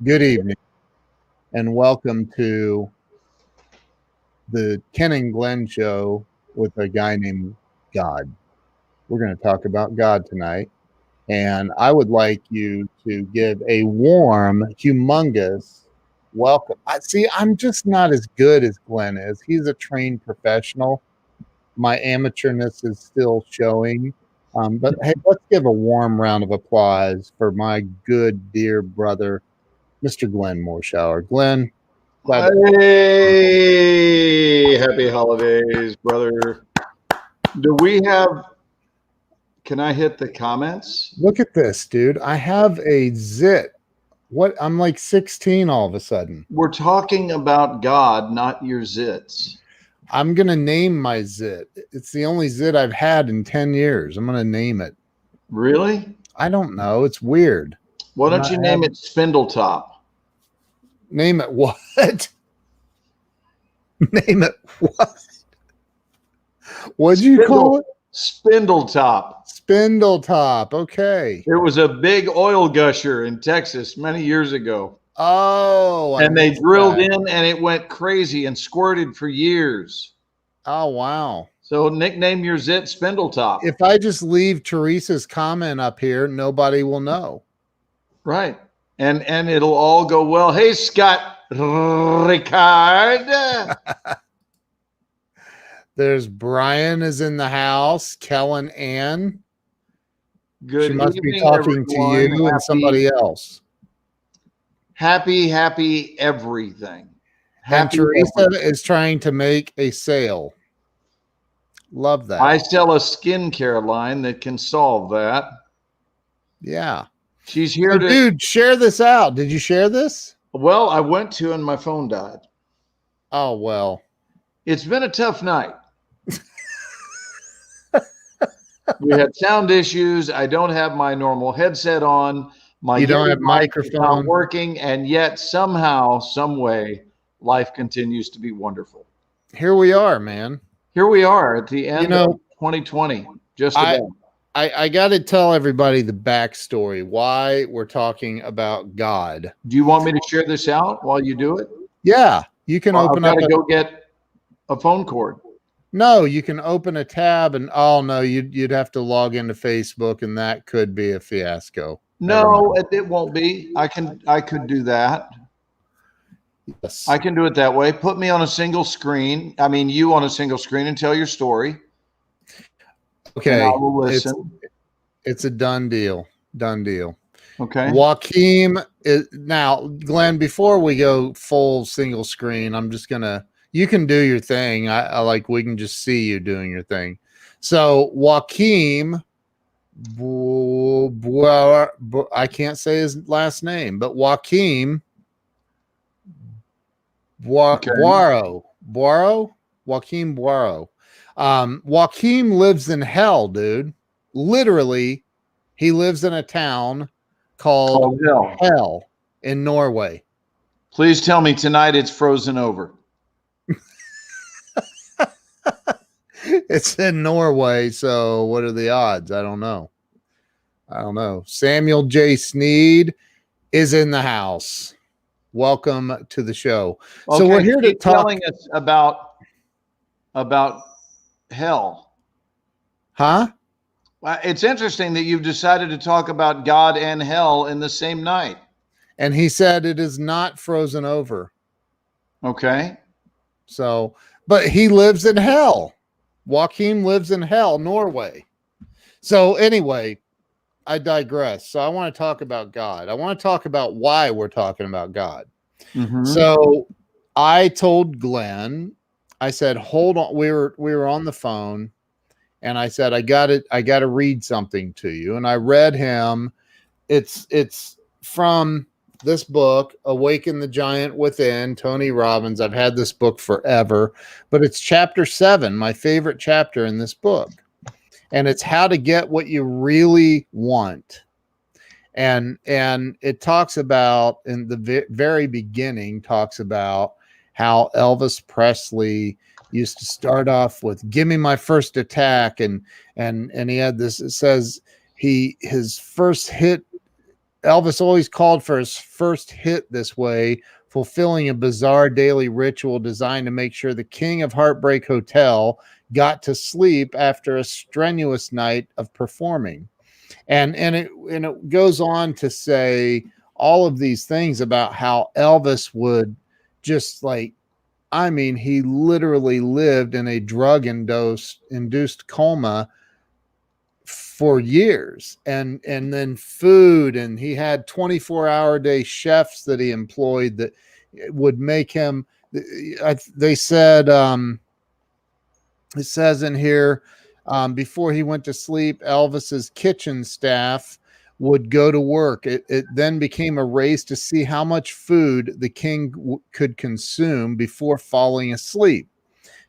Good evening, and welcome to the Ken and Glenn show with a guy named God. We're going to talk about God tonight, and I would like you to give a warm, humongous welcome. I'm just not as good as Glenn is. He's a trained professional. My amateurness is still showing. But hey, let's give a warm round of applause for my good, dear brother, Mr. Glenn Morshower. Glenn, Hey, happy holidays, brother. Can I hit the comments? look at this, dude. I have a zit. What? I'm like 16 all of a sudden. We're talking about God, not your zits. I'm going to name my zit. It's the only zit I've had in 10 years. I'm going to name it. Really? I don't know. It's weird. Why don't you name it Spindletop? Name it what? Name it what? What'd you call it? Spindletop. Spindletop. Okay. It was a big oil gusher in Texas many years ago. Oh. And they drilled in and it went crazy and squirted for years. Oh, wow. So nickname your zit Spindletop. If I just leave Teresa's comment up here, nobody will know. Right. And it'll all go well. Hey, Scott Ricard. There's Brian is in the house. Kellen Ann. Good She must evening, be talking everyone. to you and somebody else. Happy everything. And Teresa is trying to make a sale. Love that. I sell a skincare line that can solve that. Yeah. She's here to. Dude, share this out. Did you share this? Well, I went to and my phone died. Oh, well. It's been a tough night. We had sound issues. I don't have my normal headset on. You don't have microphone not working, and yet somehow, some way, life continues to be wonderful. Here we are, man. Here we are at the end of 2020. Just about. I got to tell everybody the backstory, why we're talking about God. Do you want me to share this out while you do it? Yeah, you can open up. I've got to go get a phone cord. No, you can open a tab and no, you'd have to log into Facebook, and that could be a fiasco. No, it won't be. I could do that. Yes. I can do it that way. Put me on a single screen. I mean, you on a single screen, and tell your story. Okay. I will listen. It's a done deal. Done deal. Okay. Joaquin now, Glenn, before we go full single screen, I'm just gonna. You can do your thing. I like. We can just see you doing your thing. So Joaquin. I can't say his last name, but Joaquin Boiro. Joaquin Boiro. Joaquin lives in hell, dude. Literally, he lives in a town called Hell in Norway. Please tell me tonight it's frozen over. It's in Norway, so what are the odds? I don't know. Samuel J. Sneed is in the house. Welcome to the show. Okay, so we're here to talk. Telling us about hell. Huh? It's interesting that you've decided to talk about God and hell in the same night. And he said it is not frozen over. Okay. So, but he lives in hell. Joaquin lives in hell, Norway. So anyway, I digress. So I want to talk about God. I want to talk about why we're talking about God. Mm-hmm. So I told Glenn, I said, hold on. We were on the phone, and I said, I got to read something to you. And I read him. It's from this book, Awaken the Giant Within, Tony Robbins. I've had this book forever, but it's chapter 7, my favorite chapter in this book. And it's how to get what you really want. And it talks about, in the very beginning, talks about how Elvis Presley used to start off with, give me my first attack. And he had this, it says his first hit Elvis always called for his first hit this way, fulfilling a bizarre daily ritual designed to make sure the king of Heartbreak Hotel got to sleep after a strenuous night of performing. And it goes on to say all of these things about how Elvis would just like, I mean, he literally lived in a drug induced coma for years, and then food, and he had 24-hour day chefs that he employed that would make him, they said, it says in here, before he went to sleep, Elvis's kitchen staff would go to work. It then became a race to see how much food the king could consume before falling asleep.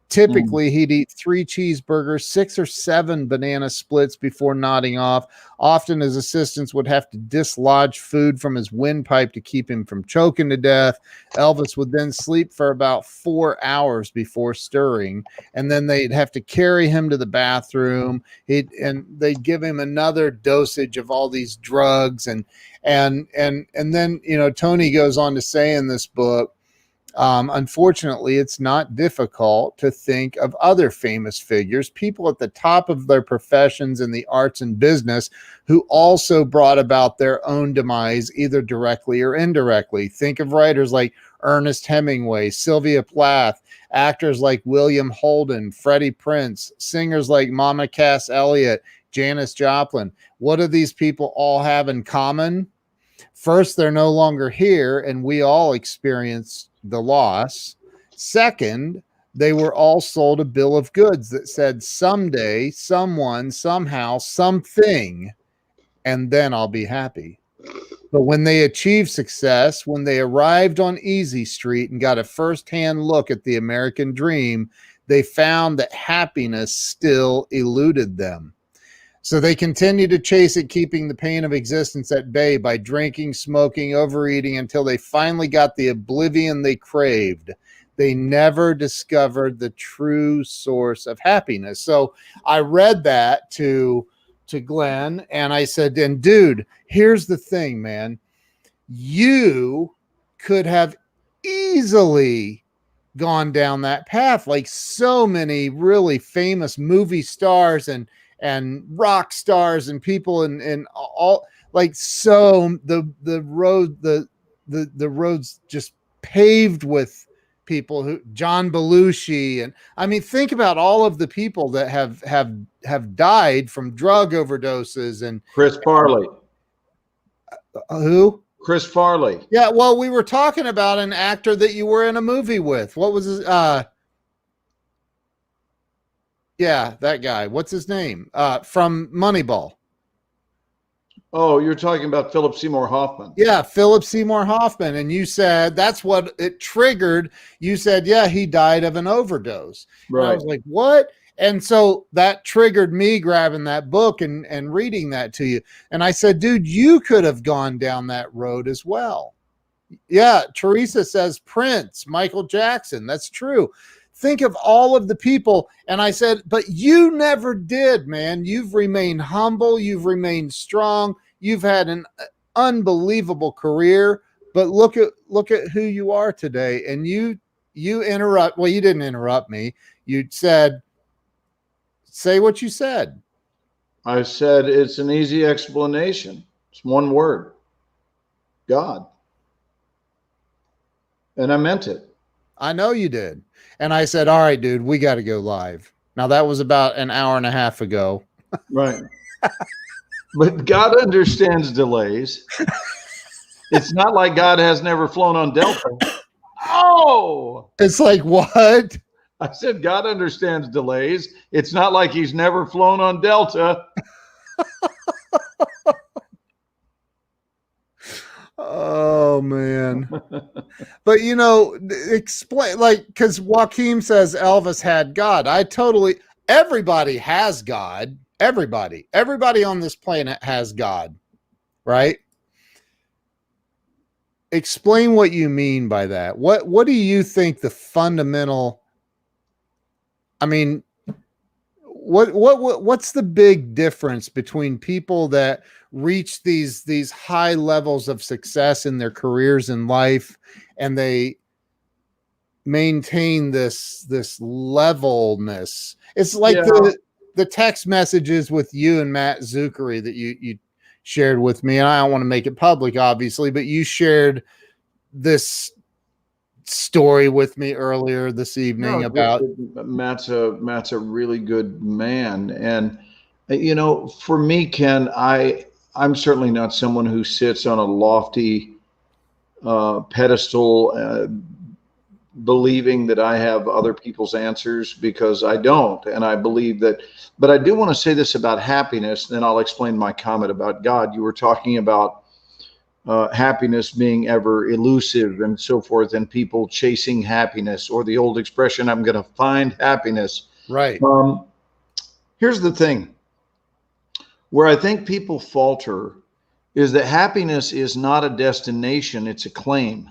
Typically, he'd eat 3 cheeseburgers, 6 or 7 banana splits before nodding off. Often his assistants would have to dislodge food from his windpipe to keep him from choking to death. Elvis would then sleep for about 4 hours before stirring, and then they'd have to carry him to the bathroom. And they'd give him another dosage of all these drugs. And then, you know, Tony goes on to say in this book, unfortunately, it's not difficult to think of other famous figures, people at the top of their professions in the arts and business, who also brought about their own demise, either directly or indirectly. Think of writers like Ernest Hemingway, Sylvia Plath, actors like William Holden, Freddie Prinze, singers like Mama Cass Elliot, Janis Joplin. What do these people all have in common? First, they're no longer here, and we all experienced the loss. Second, they were all sold a bill of goods that said someday, someone, somehow, something, and then I'll be happy. But when they achieved success, when they arrived on Easy Street and got a firsthand look at the American dream, they found that happiness still eluded them. So they continued to chase it, keeping the pain of existence at bay by drinking, smoking, overeating, until they finally got the oblivion they craved. They never discovered the true source of happiness. So I read that to Glenn, and I said, and dude, here's the thing, man. You could have easily gone down that path, like so many really famous movie stars and rock stars and people and all, like, so the roads just paved with people who, John Belushi, and I mean, think about all of the people that have died from drug overdoses. And Chris Farley. Who? Chris Farley. Yeah, well, we were talking about an actor that you were in a movie with. What was his yeah, that guy. What's his name? From Moneyball. Oh, you're talking about Philip Seymour Hoffman. Yeah, Philip Seymour Hoffman. And you said that's what it triggered. You said, yeah, he died of an overdose. Right. And I was like, what? And so that triggered me grabbing that book and reading that to you. And I said, dude, you could have gone down that road as well. Yeah, Teresa says Prince, Michael Jackson. That's true. Think of all of the people. And I said, but you never did, man. You've remained humble. You've remained strong. You've had an unbelievable career. But look at who you are today. And you interrupt. Well, you didn't interrupt me. You said, say what you said. I said, it's an easy explanation. It's one word. God. And I meant it. I know you did. And I said, all right, dude, we got to go live. Now, that was about an hour and a half ago. Right. But God understands delays. It's not like God has never flown on Delta. Oh! It's like, what? I said, God understands delays. It's not like he's never flown on Delta. Oh, man. But, you know, explain, like, because Joaquin says Elvis had God. Everybody has God. Everybody on this planet has God, right? Explain what you mean by that. What do you think the fundamental, I mean, what's the big difference between people that reach these high levels of success in their careers in life and they maintain this levelness? It's like the text messages with you and Matt Zuckery that you shared with me, and I don't want to make it public, obviously, but you shared this story with me earlier this evening about Matt's a really good man. And for me, Ken, I'm certainly not someone who sits on a lofty pedestal believing that I have other people's answers, because I don't. And I believe that, but I do want to say this about happiness, then I'll explain my comment about God. You were talking about happiness being ever elusive and so forth, and people chasing happiness, or the old expression, I'm going to find happiness. Right. Here's the thing. Where I think people falter is that happiness is not a destination, it's a claim.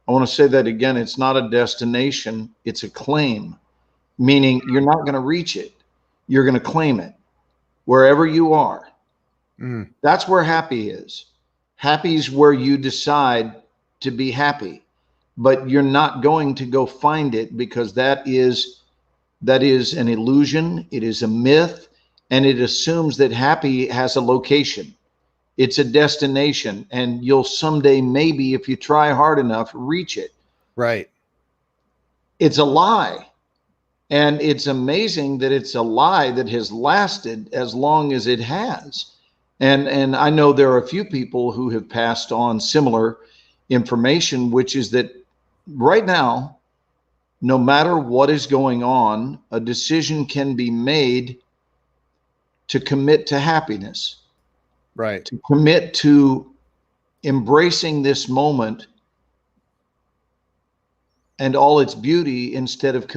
I want to say that again. It's not a destination, it's a claim, meaning you're not going to reach it. You're going to claim it wherever you are. That's where happy is. Happy is where you decide to be happy, but you're not going to go find it, because that is an illusion. It is a myth, and it assumes that happy has a location. It's a destination, and you'll someday, maybe if you try hard enough, reach it. Right. It's a lie. And it's amazing that it's a lie that has lasted as long as it has. And I know there are a few people who have passed on similar information, which is that right now, no matter what is going on, a decision can be made to commit to happiness. Right. To commit to embracing this moment and all its beauty, instead of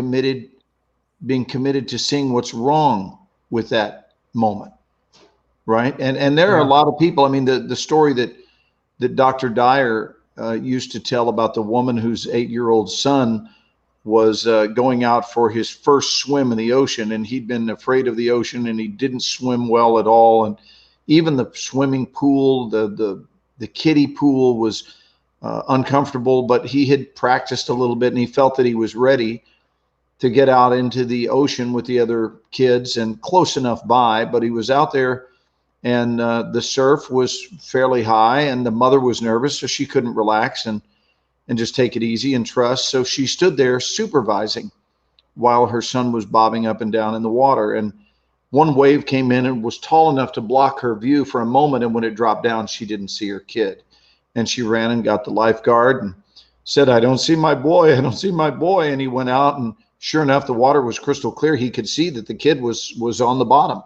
being committed to seeing what's wrong with that moment. Right. And there are a lot of people. I mean, the story that Dr. Dyer used to tell about the woman whose 8-year-old son was going out for his first swim in the ocean, and he'd been afraid of the ocean, and he didn't swim well at all. And even the swimming pool, the kiddie pool, was uncomfortable, but he had practiced a little bit, and he felt that he was ready to get out into the ocean with the other kids, and close enough by, but he was out there, and the surf was fairly high, and the mother was nervous, so she couldn't relax and just take it easy and trust. So she stood there supervising while her son was bobbing up and down in the water. And one wave came in and was tall enough to block her view for a moment, and when it dropped down, she didn't see her kid. And she ran and got the lifeguard and said, "I don't see my boy, I don't see my boy." And he went out, and sure enough, the water was crystal clear. He could see that the kid was on the bottom.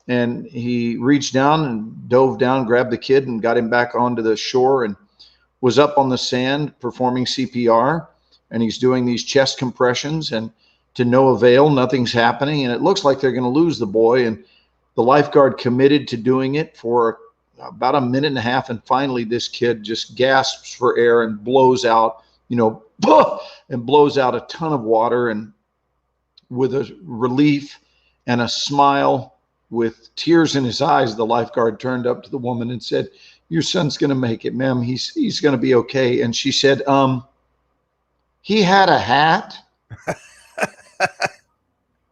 And he reached down and dove down, grabbed the kid, and got him back onto the shore, and was up on the sand performing CPR. And he's doing these chest compressions, and to no avail, nothing's happening. And it looks like they're going to lose the boy. And the lifeguard committed to doing it for about a minute and a half. And finally, this kid just gasps for air and blows out, and blows out a ton of water. And with a relief and a smile, with tears in his eyes, the lifeguard turned up to the woman and said, "Your son's going to make it, ma'am. He's going to be okay." And she said, "He had a hat."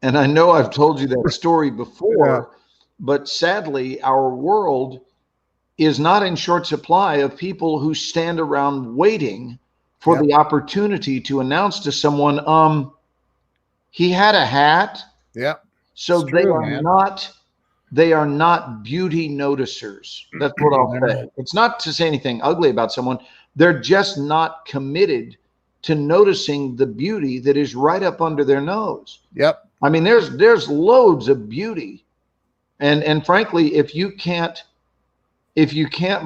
And I know I've told you that story before, but sadly, our world is not in short supply of people who stand around waiting for the opportunity to announce to someone, "He had a hat." Yeah. So they are not beauty noticers. That's what I'll say. It's not to say anything ugly about someone. They're just not committed to noticing the beauty that is right up under their nose. Yep. I mean, there's loads of beauty. And frankly, if you can't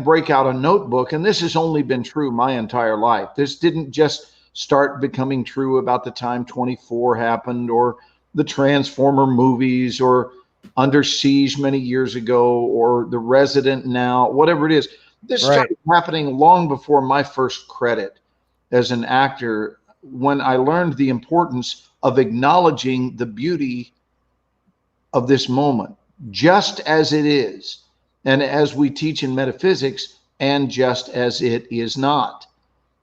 break out a notebook, and this has only been true my entire life. This didn't just start becoming true about the time 24 happened, or the Transformer movies, or Under Siege many years ago, or The Resident now, whatever it is. This started happening long before my first credit as an actor, when I learned the importance of acknowledging the beauty of this moment, just as it is. And as we teach in metaphysics, and just as it is not,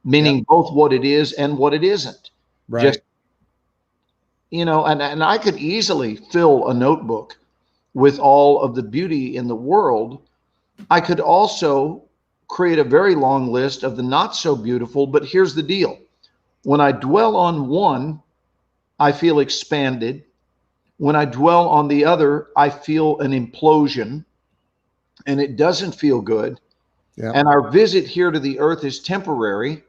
meaning both what it is and what it isn't. Right. Just, and I could easily fill a notebook with all of the beauty in the world. I could also create a very long list of the not so beautiful, but here's the deal. When I dwell on one, I feel expanded. When I dwell on the other, I feel an implosion, and it doesn't feel good. Yeah. And our visit here to the earth is temporary.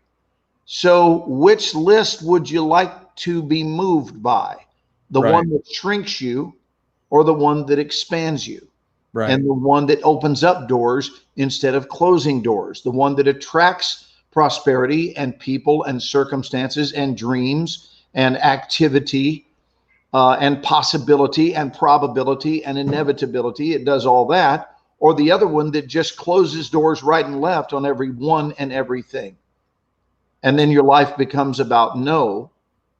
So which list would you like to be moved by? The one that shrinks you, or the one that expands you? Right. And the one that opens up doors instead of closing doors, the one that attracts prosperity and people and circumstances and dreams and activity and possibility and probability and inevitability. It does all that. Or the other one that just closes doors right and left on everyone and everything. And then your life becomes about no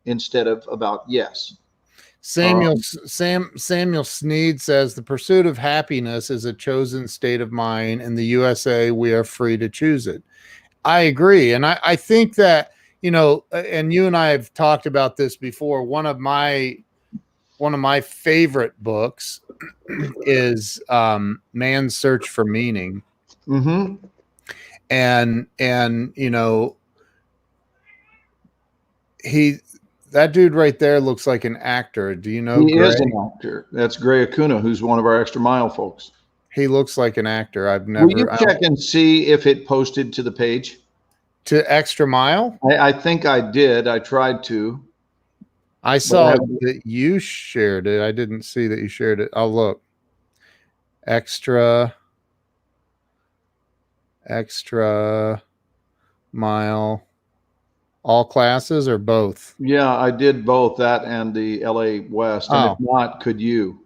instead of about yes. Samuel Sneed says the pursuit of happiness is a chosen state of mind. In the USA, we are free to choose it. I agree. And I think that, and you and I have talked about this before. One of my favorite books is Man's Search for Meaning. Mm-hmm. And that dude right there looks like an actor. Do you know? He Gray? is an actor. That's Gray Acuna, who's one of our Extra Mile folks. He looks like an actor. I've never. Will you check and see if it posted to the page? To Extra Mile? I think I did. I tried to. I saw that you shared it. I didn't see that you shared it. I'll look. Extra Mile. All classes or both? Yeah, I did both, that and the LA West. And if not, could you?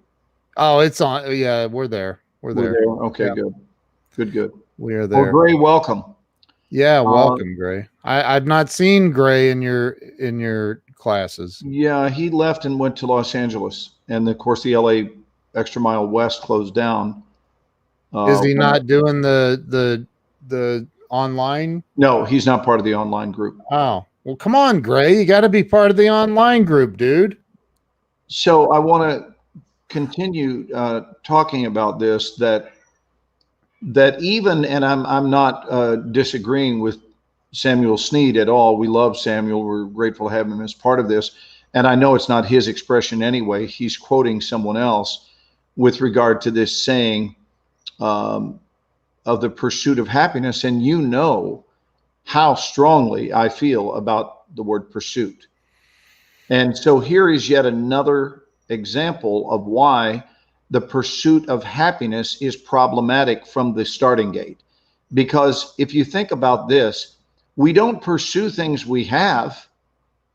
Oh, it's on. Yeah, we're there. We're there. Okay, yeah. Good. We are there. Well, Gray, welcome. Yeah, welcome, Gray. I've not seen Gray in your classes. Yeah, he left and went to Los Angeles, and of course the LA Extra Mile West closed down. Is he not doing the online? No, he's not part of the online group. Oh, well, come on, Gray. You got to be part of the online group, dude. So I want to continue talking about this, that even, and I'm not disagreeing with Samuel Sneed at all. We love Samuel. We're grateful to have him as part of this. And I know it's not his expression anyway. He's quoting someone else with regard to this saying of the pursuit of happiness. And you know how strongly I feel about the word pursuit. And so here is yet another example of why the pursuit of happiness is problematic from the starting gate. Because if you think about this, we don't pursue things we have,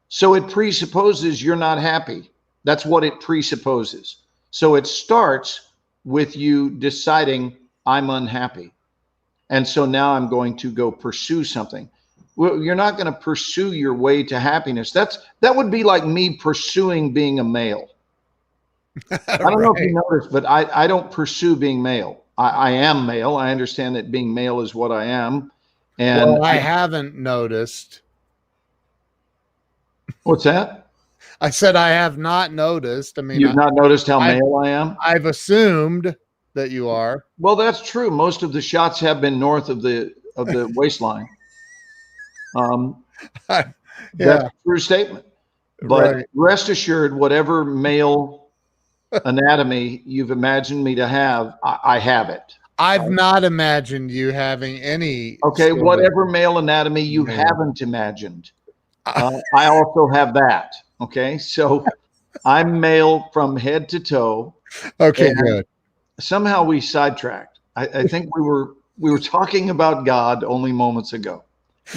so it presupposes you're not happy. That's what it presupposes. So it starts with you deciding, I'm unhappy, and so now I'm going to go pursue something. Well, you're not going to pursue your way to happiness. That would be like me pursuing being a male. I don't know if you noticed, but I don't pursue being male. I am male. I understand that being male is what I am. And well, I haven't noticed. What's that? I said I have not noticed. I mean, you've not noticed how male I am? I've assumed that you are. Well, that's true. Most of the shots have been north of the waistline. That's a true statement. But rest assured, whatever male anatomy you've imagined me to have, I have it. I've not imagined you having any. Okay, whatever male anatomy you haven't imagined, I also have that. Okay, so I'm male from head to toe. Okay, good. Somehow we sidetracked. I think we were talking about God only moments ago.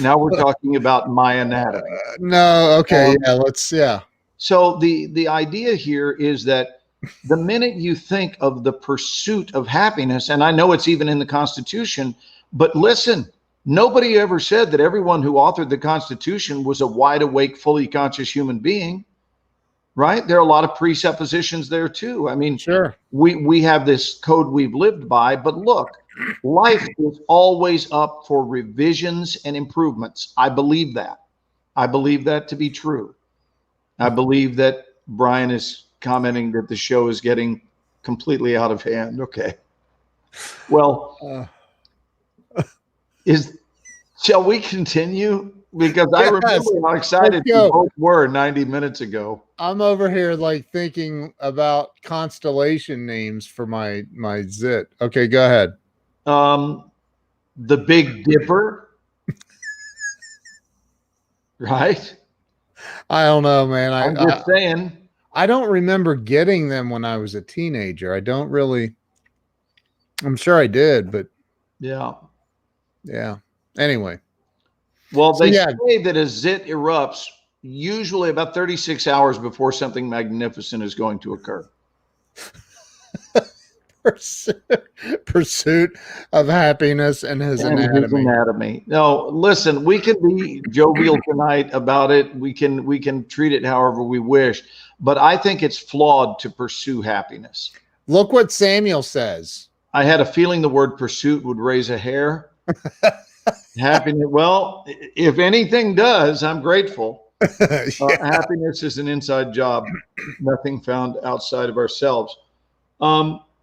Now we're talking about my anatomy. No, okay, yeah. So the idea here is that the minute you think of the pursuit of happiness, and I know it's even in the Constitution, but listen, nobody ever said that everyone who authored the Constitution was a wide awake, fully conscious human being. right? There are a lot of presuppositions there too. I mean, Sure. we have this code we've lived by, but look, life is always up for revisions and improvements. I believe that. I believe that to be true. I believe that Brian is commenting that the show is getting completely out of hand. Okay. Well, shall we continue? Because I remember how excited we both were 90 minutes ago. I'm over here like thinking about constellation names for my zit. Okay, go ahead. The Big Dipper. Right? I don't know, man. I'm just saying. I don't remember getting them when I was a teenager. I don't really. I'm sure I did, but yeah. Anyway. Well, they say that a zit erupts usually about 36 hours before something magnificent is going to occur. Pursuit of happiness and his anatomy. No, listen, we can be jovial tonight about it. We can treat it however we wish, but I think it's flawed to pursue happiness. Look what Samuel says. I had a feeling the word pursuit would raise a hair. Happiness. Well, if anything does, I'm grateful. Happiness is an inside job, nothing found outside of ourselves.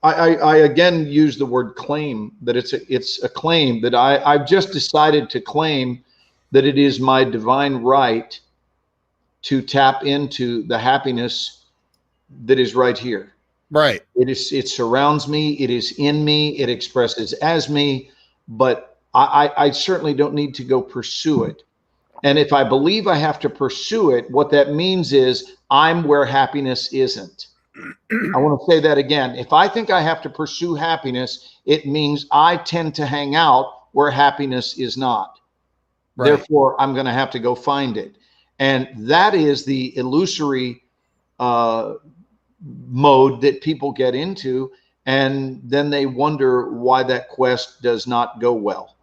I again use the word claim, that it's a claim that I've just decided to claim that it is my divine right to tap into the happiness that is right here. Right. It surrounds me. It is in me. It expresses as me, but I certainly don't need to go pursue it. And if I believe I have to pursue it, what that means is I'm where happiness isn't. I want to say that again. If I think I have to pursue happiness, it means I tend to hang out where happiness is not. Right. Therefore, I'm going to have to go find it. And that is the illusory mode that people get into. And then they wonder why that quest does not go well.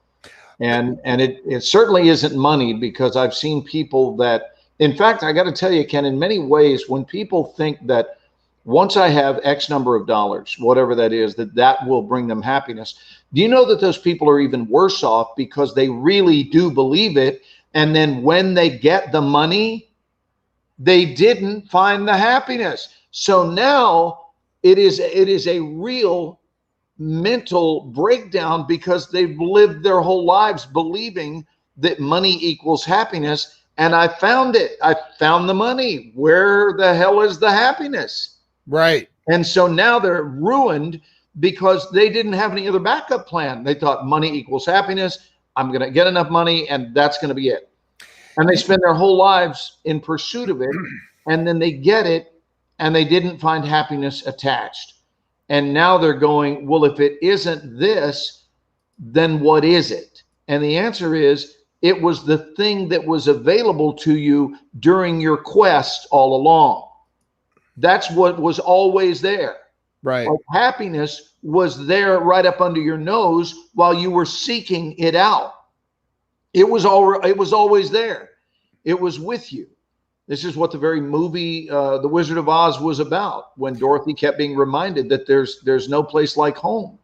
And it certainly isn't money, because I've seen people that, in fact, I got to tell you, Ken, in many ways, when people think that once I have X number of dollars, whatever that is, that will bring them happiness. Do you know that those people are even worse off because they really do believe it? And then when they get the money, they didn't find the happiness. So now it is a real mental breakdown, because they've lived their whole lives believing that money equals happiness. And I found it. I found the money. Where the hell is the happiness? Right. And so now they're ruined because they didn't have any other backup plan. They thought money equals happiness. I'm going to get enough money and that's going to be it. And they spend their whole lives in pursuit of it. And then they get it and they didn't find happiness attached. And now they're going, well, if it isn't this, then what is it? And the answer is, it was the thing that was available to you during your quest all along. That's what was always there. Right. Like happiness was there right up under your nose while you were seeking it out. It was always there. It was with you. This is what the very movie, The Wizard of Oz, was about, when Dorothy kept being reminded that there's no place like home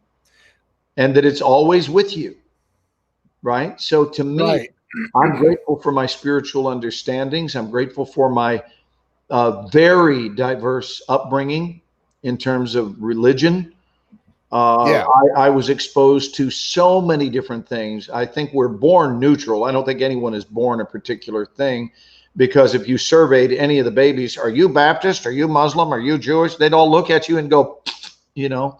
and that it's always with you, right? So to me, right. I'm grateful for my spiritual understandings. I'm grateful for my very diverse upbringing in terms of religion. I was exposed to so many different things. I think we're born neutral. I don't think anyone is born a particular thing. Because if you surveyed any of the babies, are you Baptist? Are you Muslim? Are you Jewish? They'd all look at you and go, you know,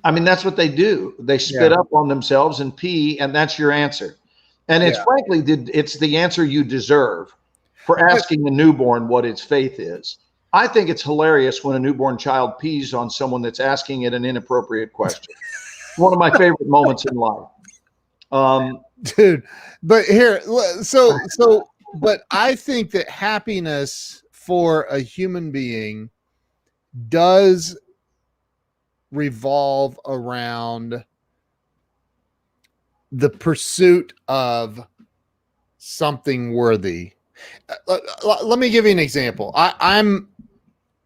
I mean, that's what they do. They spit up on themselves and pee, and that's your answer. And it's frankly, it's the answer you deserve for asking a newborn what its faith is. I think it's hilarious when a newborn child pees on someone that's asking it an inappropriate question. One of my favorite moments in life. Dude, but here, but I think that happiness for a human being does revolve around the pursuit of something worthy. Let me give you an example. I'm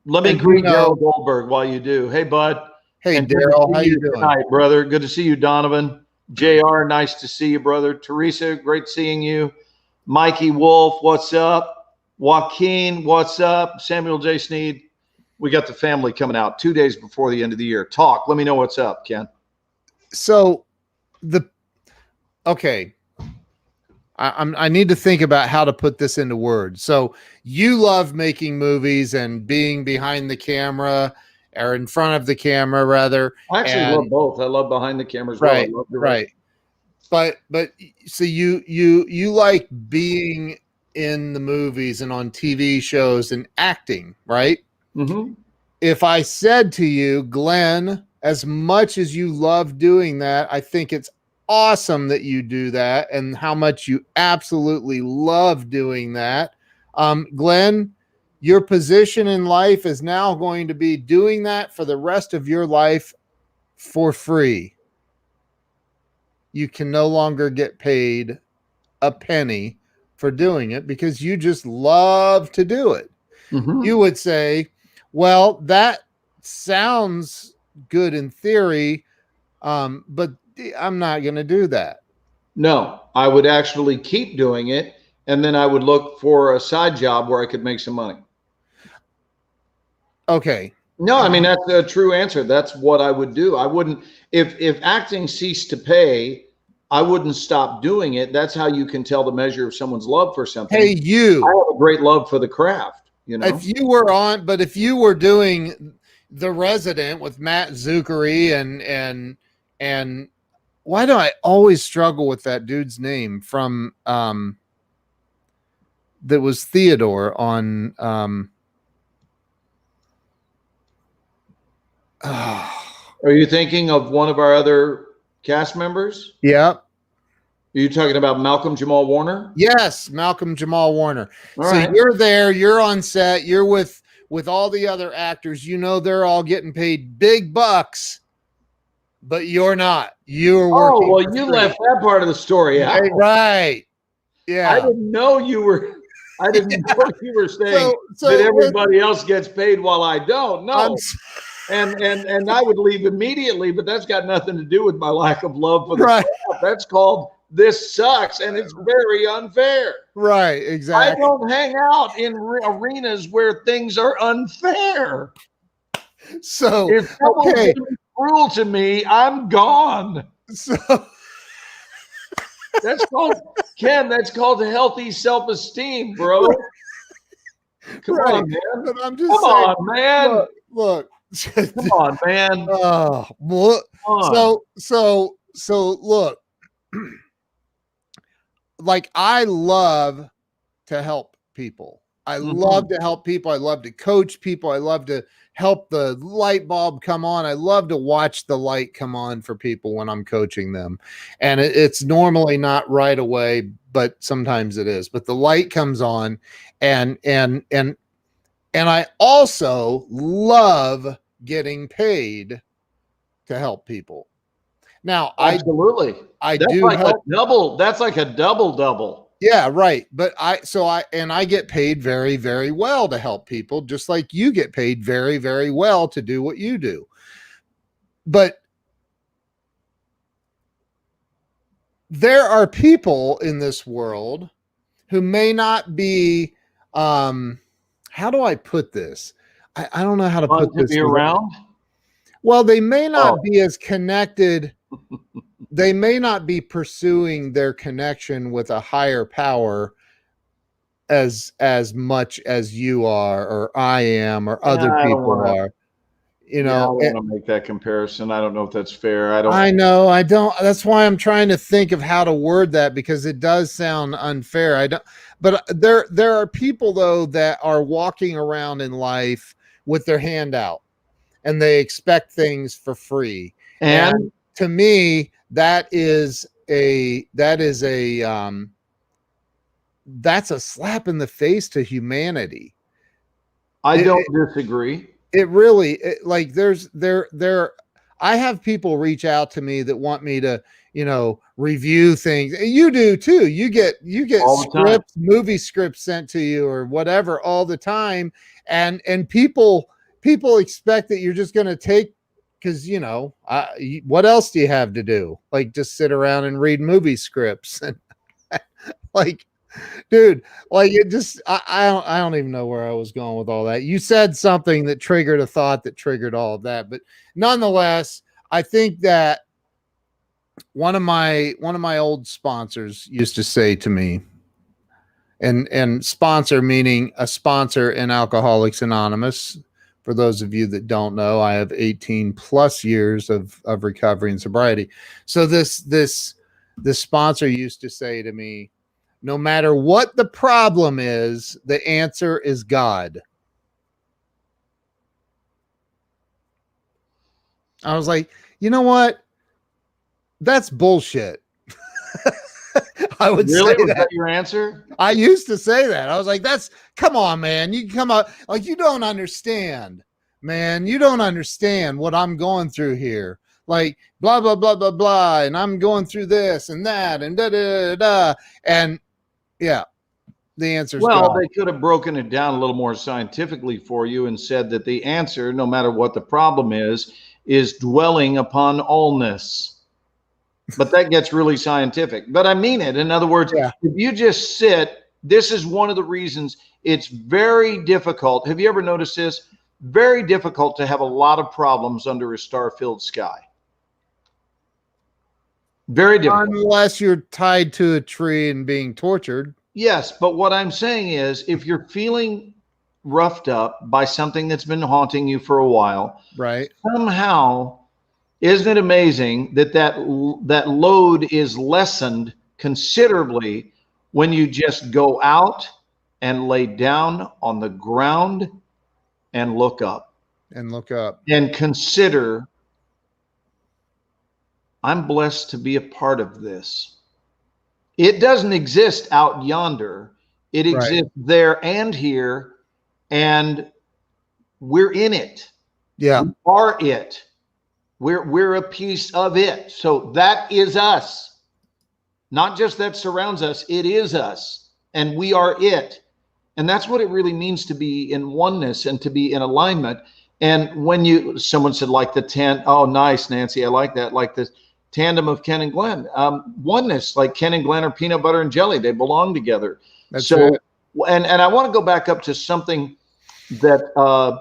Let me And greet Daryl Goldberg while you do. Hey, bud. Hey, And Daryl, how you doing tonight, brother? Good to see you, Donovan. JR, nice to see you, brother. Teresa, great seeing you. Mikey Wolf, what's up? Joaquin, what's up? Samuel J. Sneed. We got the family coming out 2 days before the end of the year. Talk. Let me know what's up, Ken. So okay. I need to think about how to put this into words. So you love making movies and being behind the camera or in front of the camera, rather. I actually love both. I love behind the camera as right, well. I love right. But so you like being in the movies and on TV shows and acting, right? Mm-hmm. If I said to you, Glenn, as much as you love doing that, I think it's awesome that you do that and how much you absolutely love doing that. Glenn, your position in life is now going to be doing that for the rest of your life for free. You can no longer get paid a penny for doing it because you just love to do it. Mm-hmm. You would say, well, that sounds good in theory, but I'm not going to do that. No, I would actually keep doing it, and then I would look for a side job where I could make some money. Okay. No, I mean, that's a true answer. That's what I would do. I wouldn't, if acting ceased to pay, I wouldn't stop doing it. That's how you can tell the measure of someone's love for something. Hey, you. I have a great love for the craft, you know. If you were doing The Resident with Matt Zuckery and why do I always struggle with that dude's name from that was Theodore on Are you thinking of one of our other cast members? Yeah. Are you talking about Malcolm Jamal Warner? Yes, Malcolm Jamal Warner. All so right. You're there, you're on set, you're with all the other actors, they're all getting paid big bucks, but you're not. You're working. Oh, well, you left that part of the story out. Right. Yeah. I didn't know you were saying that everybody else gets paid while I don't. No. And I would leave immediately, but that's got nothing to do with my lack of love for the craft. That's called this sucks, and it's very unfair. Right, exactly. I don't hang out in arenas where things are unfair. So if someone's going to be cruel to me, I'm gone. So that's called a healthy self-esteem, bro. Come on, man. But I'm just Come on, man. Look. Come on, man. Oh, look. So look. Like, I love to help people. I love to help people. I love to coach people. I love to help the light bulb come on. I love to watch the light come on for people when I'm coaching them. And it's normally not right away, but sometimes it is. But the light comes on, and I also love getting paid to help people. Now, absolutely. That's like a double. Yeah, right. But I get paid very, very well to help people, just like you get paid very, very well to do what you do. But there are people in this world who may not be, how do I put this? I don't know how to put this. Around? Well, they may not be as connected. They may not be pursuing their connection with a higher power as much as you are, or I am, or other people are. I don't want to make that comparison. I don't know if that's fair. I know. I don't. That's why I'm trying to think of how to word that, because it does sound unfair. But there are people, though, that are walking around in life with their hand out, and they expect things for free. And to me, that's a slap in the face to humanity. I don't disagree. It really, like, I have people reach out to me that want me to, review things. You do too. You get scripts, movie scripts sent to you or whatever all the time. And people people expect that you're just going to take, because, you know, what else do you have to do? Like, just sit around and read movie scripts. And like, dude, like, it just, I don't even know where I was going with all that. You said something that triggered a thought that triggered all of that. But nonetheless, I think that one of my old sponsors used to say to me, and sponsor meaning a sponsor in Alcoholics Anonymous. For those of you that don't know, I have 18 plus years of recovery and sobriety. So this sponsor used to say to me, no matter what the problem is, the answer is God. I was like, you know what? That's bullshit. I would really? say Was that your answer? I used to say that. I was like, come on, man. You come up like, you don't understand, man. You don't understand what I'm going through here. Like, blah, blah, blah, blah, blah. And I'm going through this and that and da, da, da, da. And yeah, the answer is Well, God. they could have broken it down a little more scientifically for you and said that the answer, no matter what the problem is dwelling upon allness. But that gets really scientific. But I mean it. In other words, Yeah. if you just sit, this is one of the reasons it's very difficult. Have you ever noticed this? Very difficult to have a lot of problems under a star-filled sky. Very difficult. Unless you're tied to a tree and being tortured. Yes, but what I'm saying is, if you're feeling roughed up by something that's been haunting you for a while, right? Somehow, isn't it amazing that load is lessened considerably when you just go out and lay down on the ground and look up? And look up. And consider, I'm blessed to be a part of this. It doesn't exist out yonder. It exists there and here, and we're in it. Yeah. We are it. We're a piece of it. So that is us. Not just that surrounds us, it is us. And we are it. And that's what it really means to be in oneness and to be in alignment. And when someone said, like oh, nice, Nancy, I like that. Like the tandem of Ken and Glenn. Oneness, like Ken and Glenn are peanut butter and jelly. They belong together. That's it. And I want to go back up to something that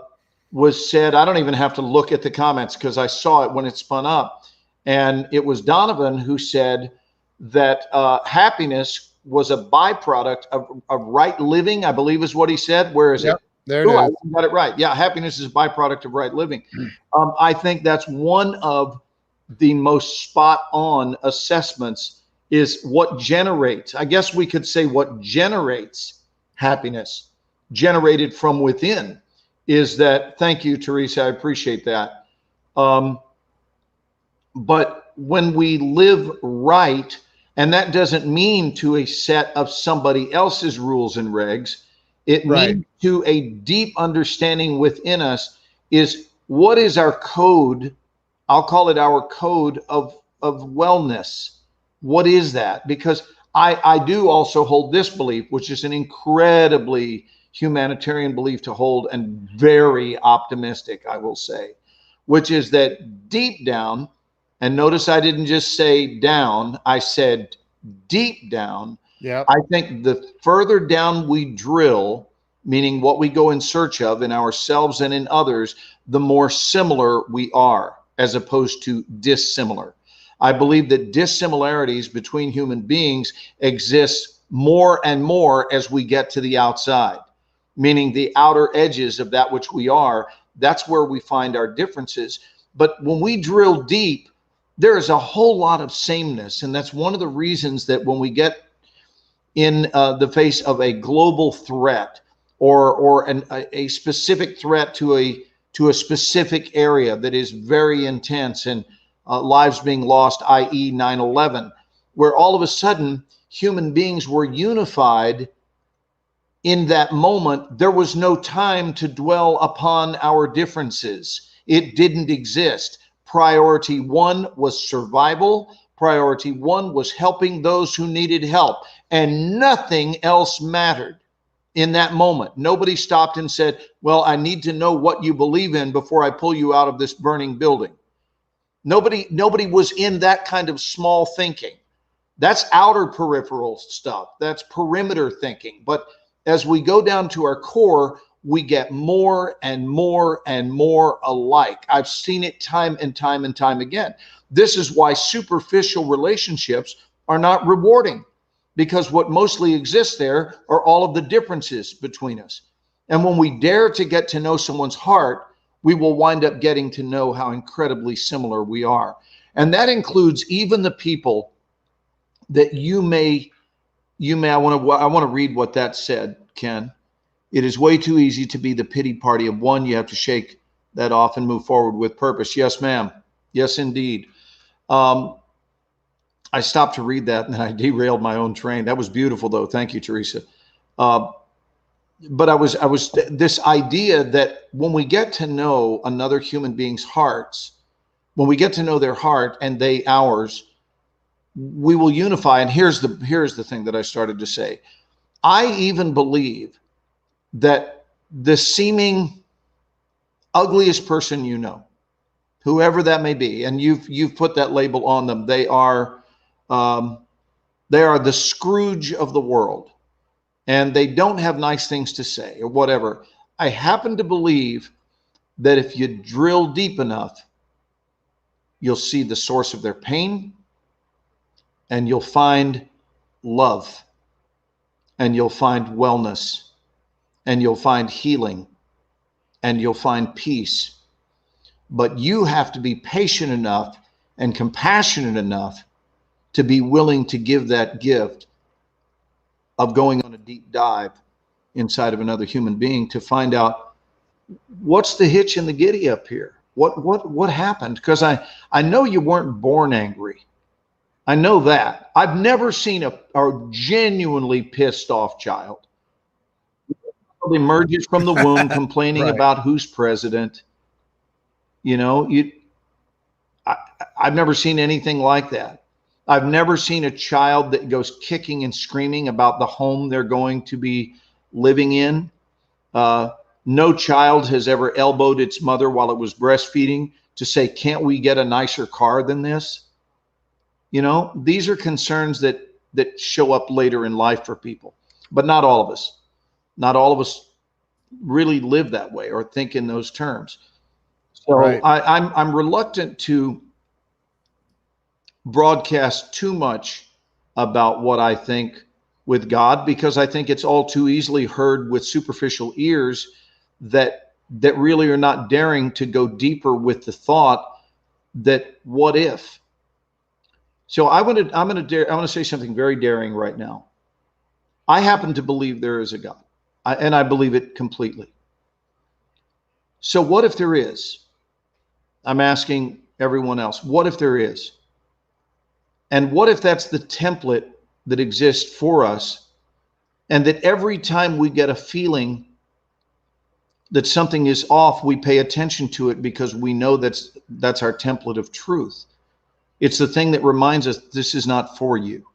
was said. I don't even have to look at the comments because I saw it when it spun up. And it was Donovan who said that happiness was a byproduct of right living, I believe is what he said. Where is it? There it is. I got it right. Yeah, happiness is a byproduct of right living. I think that's one of the most spot on assessments, is what generates, I guess we could say what generates happiness, generated from within, is that, thank you, Teresa, I appreciate that. But when we live right, and that doesn't mean to a set of somebody else's rules and regs, it means to a deep understanding within us, is what is our code. I'll call it our code of wellness. What is that? Because I do also hold this belief, which is an incredibly humanitarian belief to hold, and very optimistic, I will say, which is that deep down, and notice I didn't just say down, I said deep down. Yeah. I think the further down we drill, meaning what we go in search of in ourselves and in others, the more similar we are, as opposed to dissimilar. I believe that dissimilarities between human beings exist more and more as we get to the outside, meaning the outer edges of that which we are. That's where we find our differences. But when we drill deep, there is a whole lot of sameness. And that's one of the reasons that when we get in the face of a global threat or a specific threat to a specific area that is very intense, and lives being lost, i.e. 9/11, where all of a sudden human beings were unified in that moment, there was no time to dwell upon our differences. It didn't exist. Priority one was survival. Priority one was helping those who needed help, and nothing else mattered in that moment. Nobody stopped and said, well, I need to know what you believe in before I pull you out of this burning building. Nobody was in that kind of small thinking. That's outer peripheral stuff. That's perimeter thinking. But as we go down to our core, we get more and more and more alike. I've seen it time and time and time again. This is why superficial relationships are not rewarding, because what mostly exists there are all of the differences between us. And when we dare to get to know someone's heart, we will wind up getting to know how incredibly similar we are. And that includes even the people that I want to read what that said, Ken. It is way too easy to be the pity party of one. You have to shake that off and move forward with purpose. Yes, ma'am. Yes, indeed. I stopped to read that and then I derailed my own train. That was beautiful, though. Thank you, Teresa. But I was this idea that when we get to know another human being's hearts, when we get to know their heart and they ours, we will unify. And here's the thing that I started to say. I even believe that the seeming ugliest person you know, whoever that may be, and you've put that label on them, they are the Scrooge of the world, and they don't have nice things to say or whatever. I happen to believe that if you drill deep enough, you'll see the source of their pain, and you'll find love, and you'll find wellness, and you'll find healing, and you'll find peace. But you have to be patient enough and compassionate enough to be willing to give that gift of going on a deep dive inside of another human being to find out what's the hitch in the giddy up here. What happened? Because I know you weren't born angry. I know that. I've never seen a genuinely pissed off child. Emerges from the womb complaining Right. about who's president. I've never seen anything like that. I've never seen a child that goes kicking and screaming about the home they're going to be living in. No child has ever elbowed its mother while it was breastfeeding to say, can't we get a nicer car than this? These are concerns that show up later in life for people, but not all of us. Not all of us really live that way or think in those terms. So Right. I'm reluctant to broadcast too much about what I think with God, because I think it's all too easily heard with superficial ears that really are not daring to go deeper with the thought that what if. So I want to say something very daring right now. I happen to believe there is a God. And I believe it completely. So what if there is? I'm asking everyone else, what if there is? And what if that's the template that exists for us, and that every time we get a feeling that something is off, we pay attention to it because we know that's our template of truth. It's the thing that reminds us this is not for you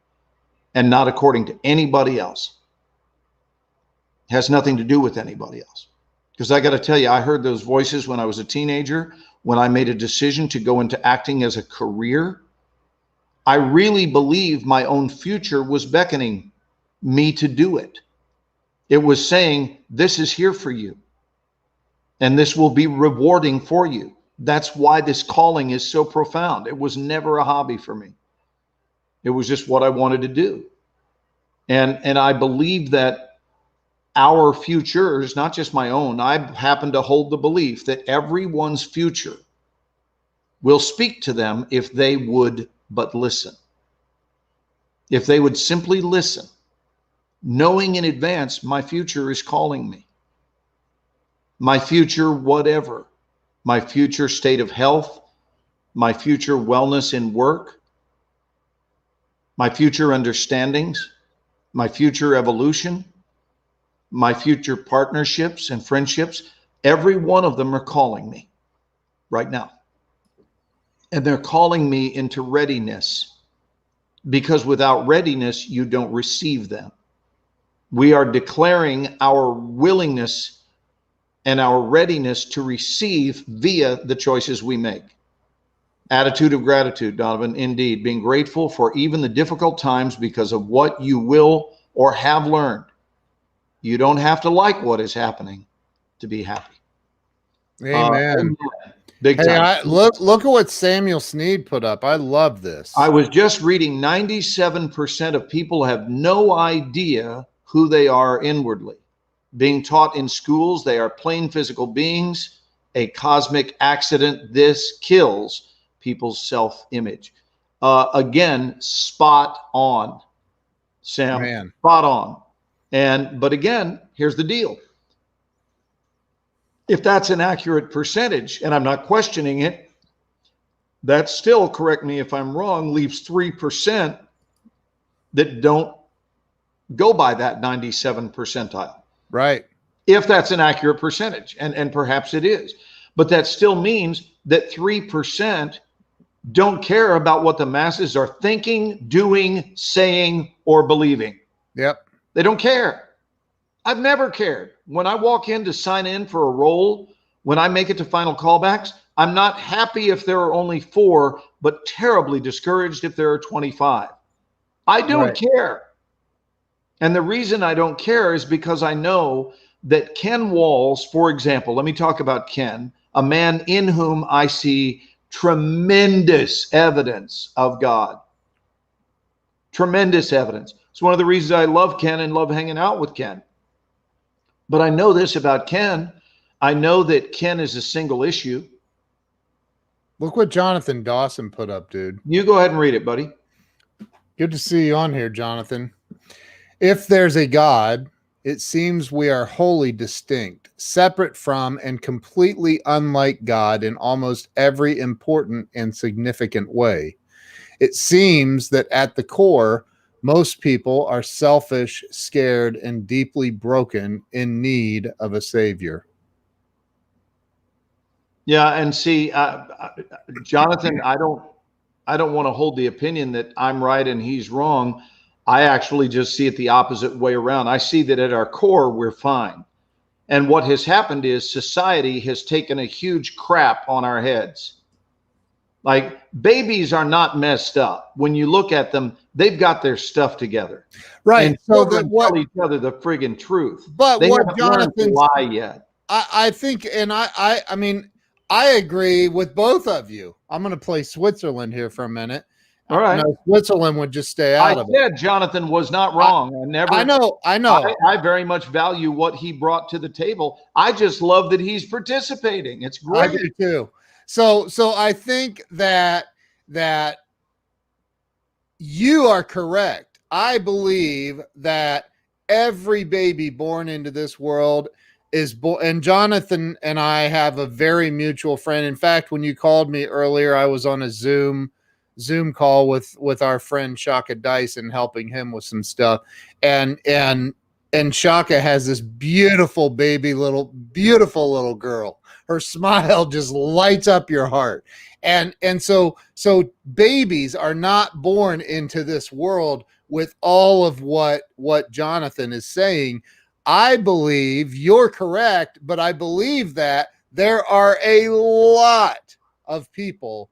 and not according to anybody else. Has nothing to do with anybody else. Because I got to tell you, I heard those voices when I was a teenager, when I made a decision to go into acting as a career. I really believe my own future was beckoning me to do it. It was saying, this is here for you, and this will be rewarding for you. That's why this calling is so profound. It was never a hobby for me. It was just what I wanted to do. And I believe that our future is not just my own. I happen to hold the belief that everyone's future will speak to them if they would but listen. If they would simply listen, knowing in advance my future is calling me. My future whatever, my future state of health, my future wellness in work, my future understandings, my future evolution, my future partnerships and friendships, every one of them are calling me right now. And they're calling me into readiness, because without readiness, you don't receive them. We are declaring our willingness and our readiness to receive via the choices we make. Attitude of gratitude, Donovan, indeed. Being grateful for even the difficult times because of what you will or have learned. You don't have to like what is happening to be happy. Amen. Big time. Look at what Samuel Sneed put up. I love this. I was just reading 97% of people have no idea who they are inwardly. Being taught in schools they are plain physical beings, a cosmic accident. This kills people's self-image. Again, spot on, Sam. Man. Spot on. But again, here's the deal. If that's an accurate percentage, and I'm not questioning it, that still, correct me if I'm wrong, leaves 3% that don't go by that 97 percentile. Right. If that's an accurate percentage, and perhaps it is. But that still means that 3% don't care about what the masses are thinking, doing, saying, or believing. Yep. They don't care. I've never cared. When I walk in to sign in for a role, when I make it to final callbacks, I'm not happy if there are only 4, but terribly discouraged if there are 25. I don't care. And the reason I don't care is because I know that Ken Walls, for example, let me talk about Ken, a man in whom I see tremendous evidence of God. Tremendous evidence. It's one of the reasons I love Ken and love hanging out with Ken. But I know this about Ken. I know that Ken is a single issue. Look what Jonathan Dawson put up, dude. You go ahead and read it, buddy. Good to see you on here, Jonathan. If there's a God, it seems we are wholly distinct, separate from and completely unlike God in almost every important and significant way. It seems that at the core, most people are selfish, scared, and deeply broken in need of a savior. Yeah, and see, Jonathan, I don't want to hold the opinion that I'm right and he's wrong. I actually just see it the opposite way around. I see that at our core, we're fine. And what has happened is society has taken a huge crap on our heads. Like, babies are not messed up. When you look at them, they've got their stuff together. Right. And so children tell each other the friggin' truth. But they what haven't learned to Jonathan lie yet. I think, and I mean, I agree with both of you. I'm going to play Switzerland here for a minute. All right. No, Switzerland would just stay out of it. I said Jonathan was not wrong. I know. I very much value what he brought to the table. I just love that he's participating. It's great. I do too. So I think that you are correct. I believe that every baby born into this world is born, and Jonathan and I have a very mutual friend. In fact, when you called me earlier, I was on a Zoom call with our friend Shaka Dyson, helping him with some stuff. And Shaka has this beautiful little girl. Her smile just lights up your heart. And so babies are not born into this world with all of what Jonathan is saying. I believe you're correct, but I believe that there are a lot of people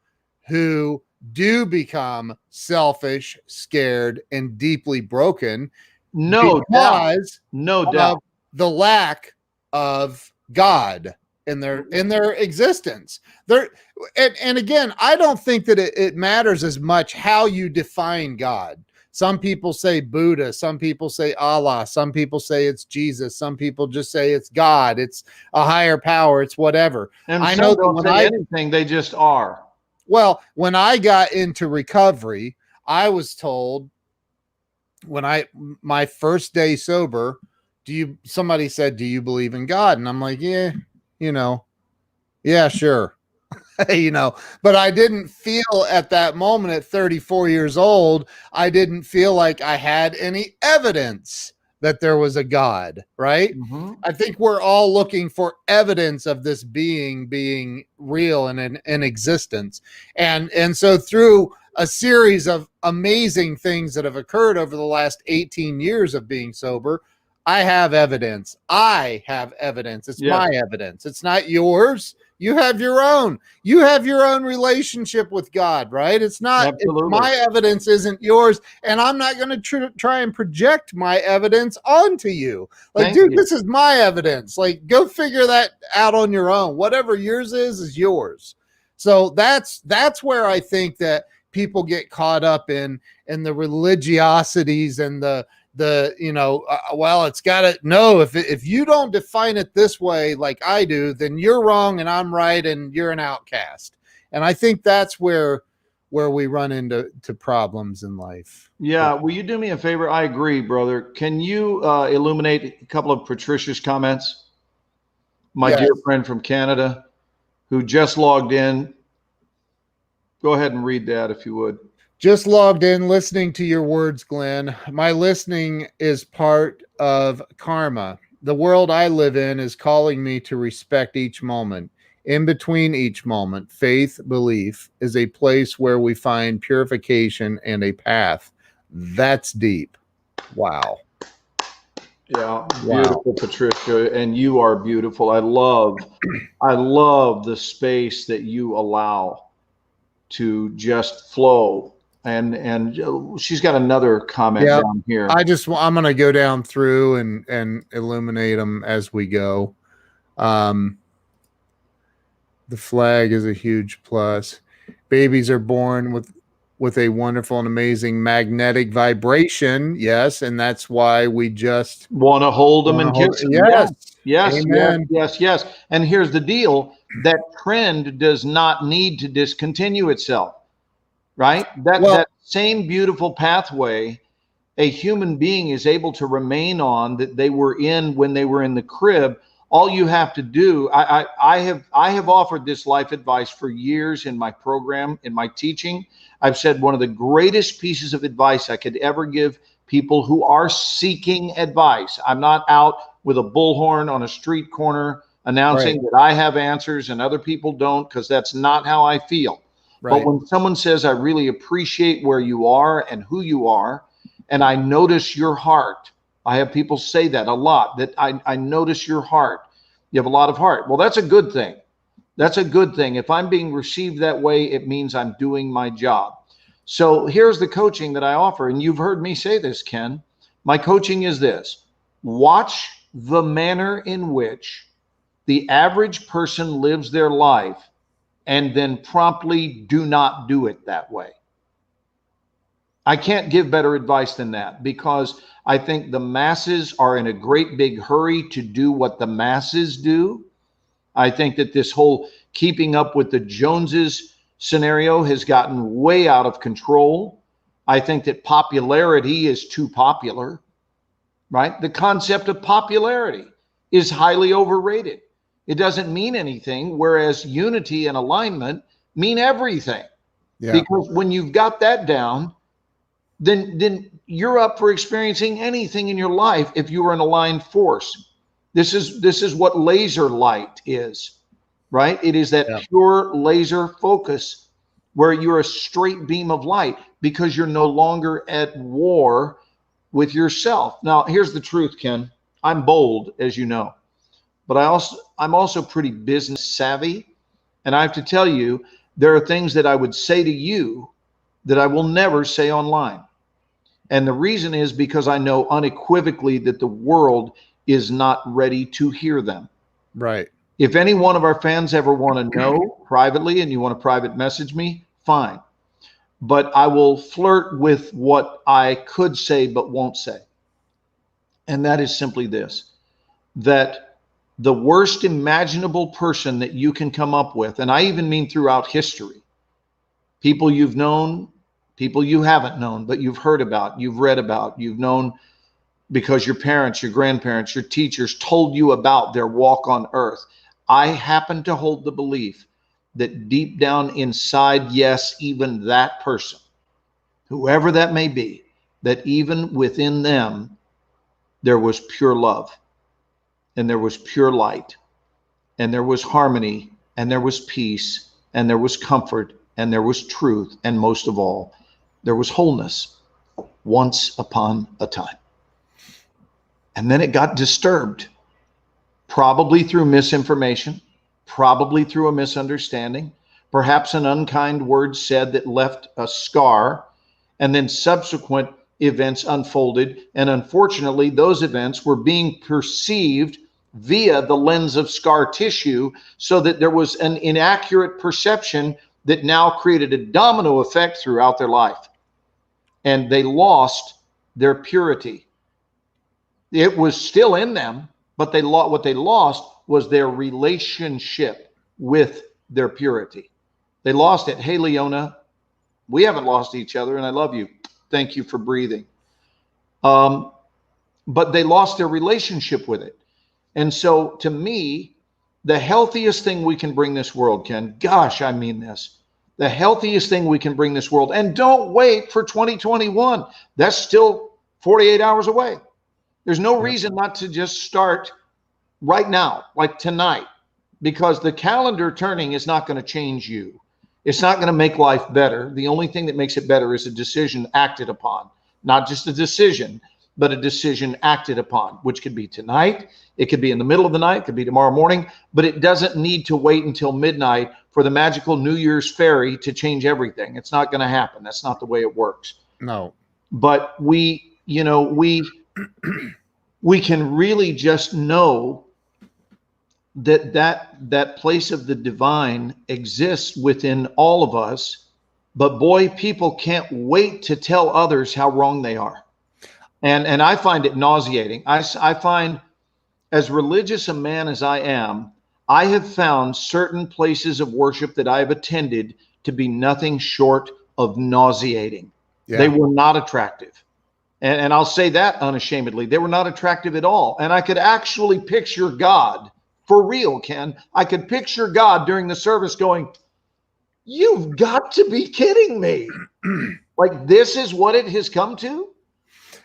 who do become selfish, scared, and deeply broken. No doubt. The lack of God in their existence. And again, I don't think that it matters as much how you define God. Some people say Buddha, some people say Allah, some people say it's Jesus, some people just say it's God, it's a higher power, it's whatever. And I know don't say anything, they just are. Well, when I got into recovery, I was told my first day sober, somebody said, "Do you believe in God?" And I'm like, yeah, sure. But I didn't feel at that moment at 34 years old, I didn't feel like I had any evidence that there was a God, right? Mm-hmm. I think we're all looking for evidence of this being real and in existence. And so through a series of amazing things that have occurred over the last 18 years of being sober, I have evidence. I have evidence. It's Yeah. my evidence. It's not yours. You have your own. You have your own relationship with God, right? It's not, my evidence isn't yours. And I'm not going to try and project my evidence onto you. Like, dude, this is my evidence. Like, go figure that out on your own. Whatever yours is yours. So that's where I think that people get caught up in the religiosities and well, it's got to no, if you don't define it this way like I do, then you're wrong and I'm right and you're an outcast. And I think that's where we run into problems in life. Yeah. Will you do me a favor? I agree, brother. Can you illuminate a couple of Patricia's comments? My dear friend from Canada who just logged in. Go ahead and read that if you would. Just logged in, listening to your words, Glenn. My listening is part of karma. The world I live in is calling me to respect each moment. In between each moment, faith, belief is a place where we find purification and a path. That's deep. Wow. Yeah, beautiful, Patricia, and you are beautiful. I love the space that you allow to just flow. And she's got another comment down here. I'm going to go down through and illuminate them as we go. The flag is a huge plus. Babies are born with a wonderful and amazing magnetic vibration. Yes. And that's why we just want to hold them and kiss them. Yes. Amen. Yes. And here's the deal. That trend does not need to discontinue itself. Right? That same beautiful pathway a human being is able to remain on that they were in when they were in the crib. All you have to do, I have offered this life advice for years in my program, in my teaching. I've said one of the greatest pieces of advice I could ever give people who are seeking advice. I'm not out with a bullhorn on a street corner announcing that I have answers and other people don't, because that's not how I feel. But when someone says, I really appreciate where you are and who you are, and I notice your heart. I have people say that a lot, that I notice your heart. You have a lot of heart. Well, that's a good thing. That's a good thing. If I'm being received that way, it means I'm doing my job. So here's the coaching that I offer. And you've heard me say this, Ken. My coaching is this. Watch the manner in which the average person lives their life, and then promptly do not do it that way. I can't give better advice than that, because I think the masses are in a great big hurry to do what the masses do. I think that this whole keeping up with the Joneses scenario has gotten way out of control. I think that popularity is too popular, right? The concept of popularity is highly overrated. It doesn't mean anything, whereas unity and alignment mean everything. Yeah. Because when you've got that down, then you're up for experiencing anything in your life if you are an aligned force. This is what laser light is, right? It is that pure laser focus where you're a straight beam of light because you're no longer at war with yourself. Now, here's the truth, Ken. I'm bold, as you know. But I'm also pretty business savvy. And I have to tell you, there are things that I would say to you that I will never say online. And the reason is because I know unequivocally that the world is not ready to hear them. Right. If any one of our fans ever want to know privately and you want to private message me, fine. But I will flirt with what I could say but won't say. And that is simply this, that the worst imaginable person that you can come up with, and I even mean throughout history, people you've known, people you haven't known, but you've heard about, you've read about, you've known because your parents, your grandparents, your teachers told you about their walk on earth. I happen to hold the belief that deep down inside, yes, even that person, whoever that may be, that even within them, there was pure love. And there was pure light, and there was harmony, and there was peace, and there was comfort, and there was truth, and most of all, there was wholeness once upon a time. And then it got disturbed, probably through misinformation, probably through a misunderstanding, perhaps an unkind word said that left a scar, and then subsequent events unfolded. And unfortunately, those events were being perceived via the lens of scar tissue, so that there was an inaccurate perception that now created a domino effect throughout their life. And they lost their purity. It was still in them, but what they lost was their relationship with their purity. They lost it. Hey, Leona, we haven't lost each other, and I love you. Thank you for breathing. But they lost their relationship with it. And so to me, the healthiest thing we can bring this world, Ken, gosh, I mean this, the healthiest thing we can bring this world, and don't wait for 2021. That's still 48 hours away. There's no reason not to just start right now, like tonight, because the calendar turning is not going to change you. It's not going to make life better. The only thing that makes it better is a decision acted upon, not just a decision, but a decision acted upon, which could be tonight. It could be in the middle of the night. It could be tomorrow morning, but it doesn't need to wait until midnight for the magical New Year's fairy to change everything. It's not going to happen. That's not the way it works. No. But we can really just know that place of the divine exists within all of us. But boy, people can't wait to tell others how wrong they are. And I find it nauseating. I find, as religious a man as I am, I have found certain places of worship that I have attended to be nothing short of nauseating. Yeah. They were not attractive. And I'll say that unashamedly. They were not attractive at all. And I could actually picture God, for real, Ken. I could picture God during the service going, you've got to be kidding me. Like, this is what it has come to?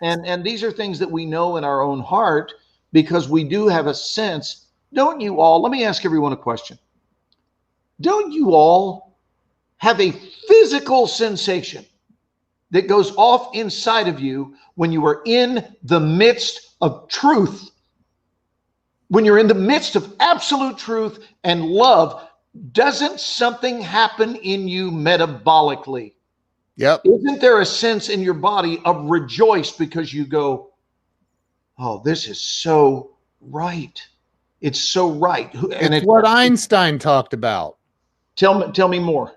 And these are things that we know in our own heart, because we do have a sense. Don't you all, let me ask everyone a question. Don't you all have a physical sensation that goes off inside of you when you are in the midst of truth? When you're in the midst of absolute truth and love, doesn't something happen in you metabolically? Yep. Isn't there a sense in your body of rejoice because you go, oh, this is so right. It's so right. And it's what Einstein talked about. Tell me more.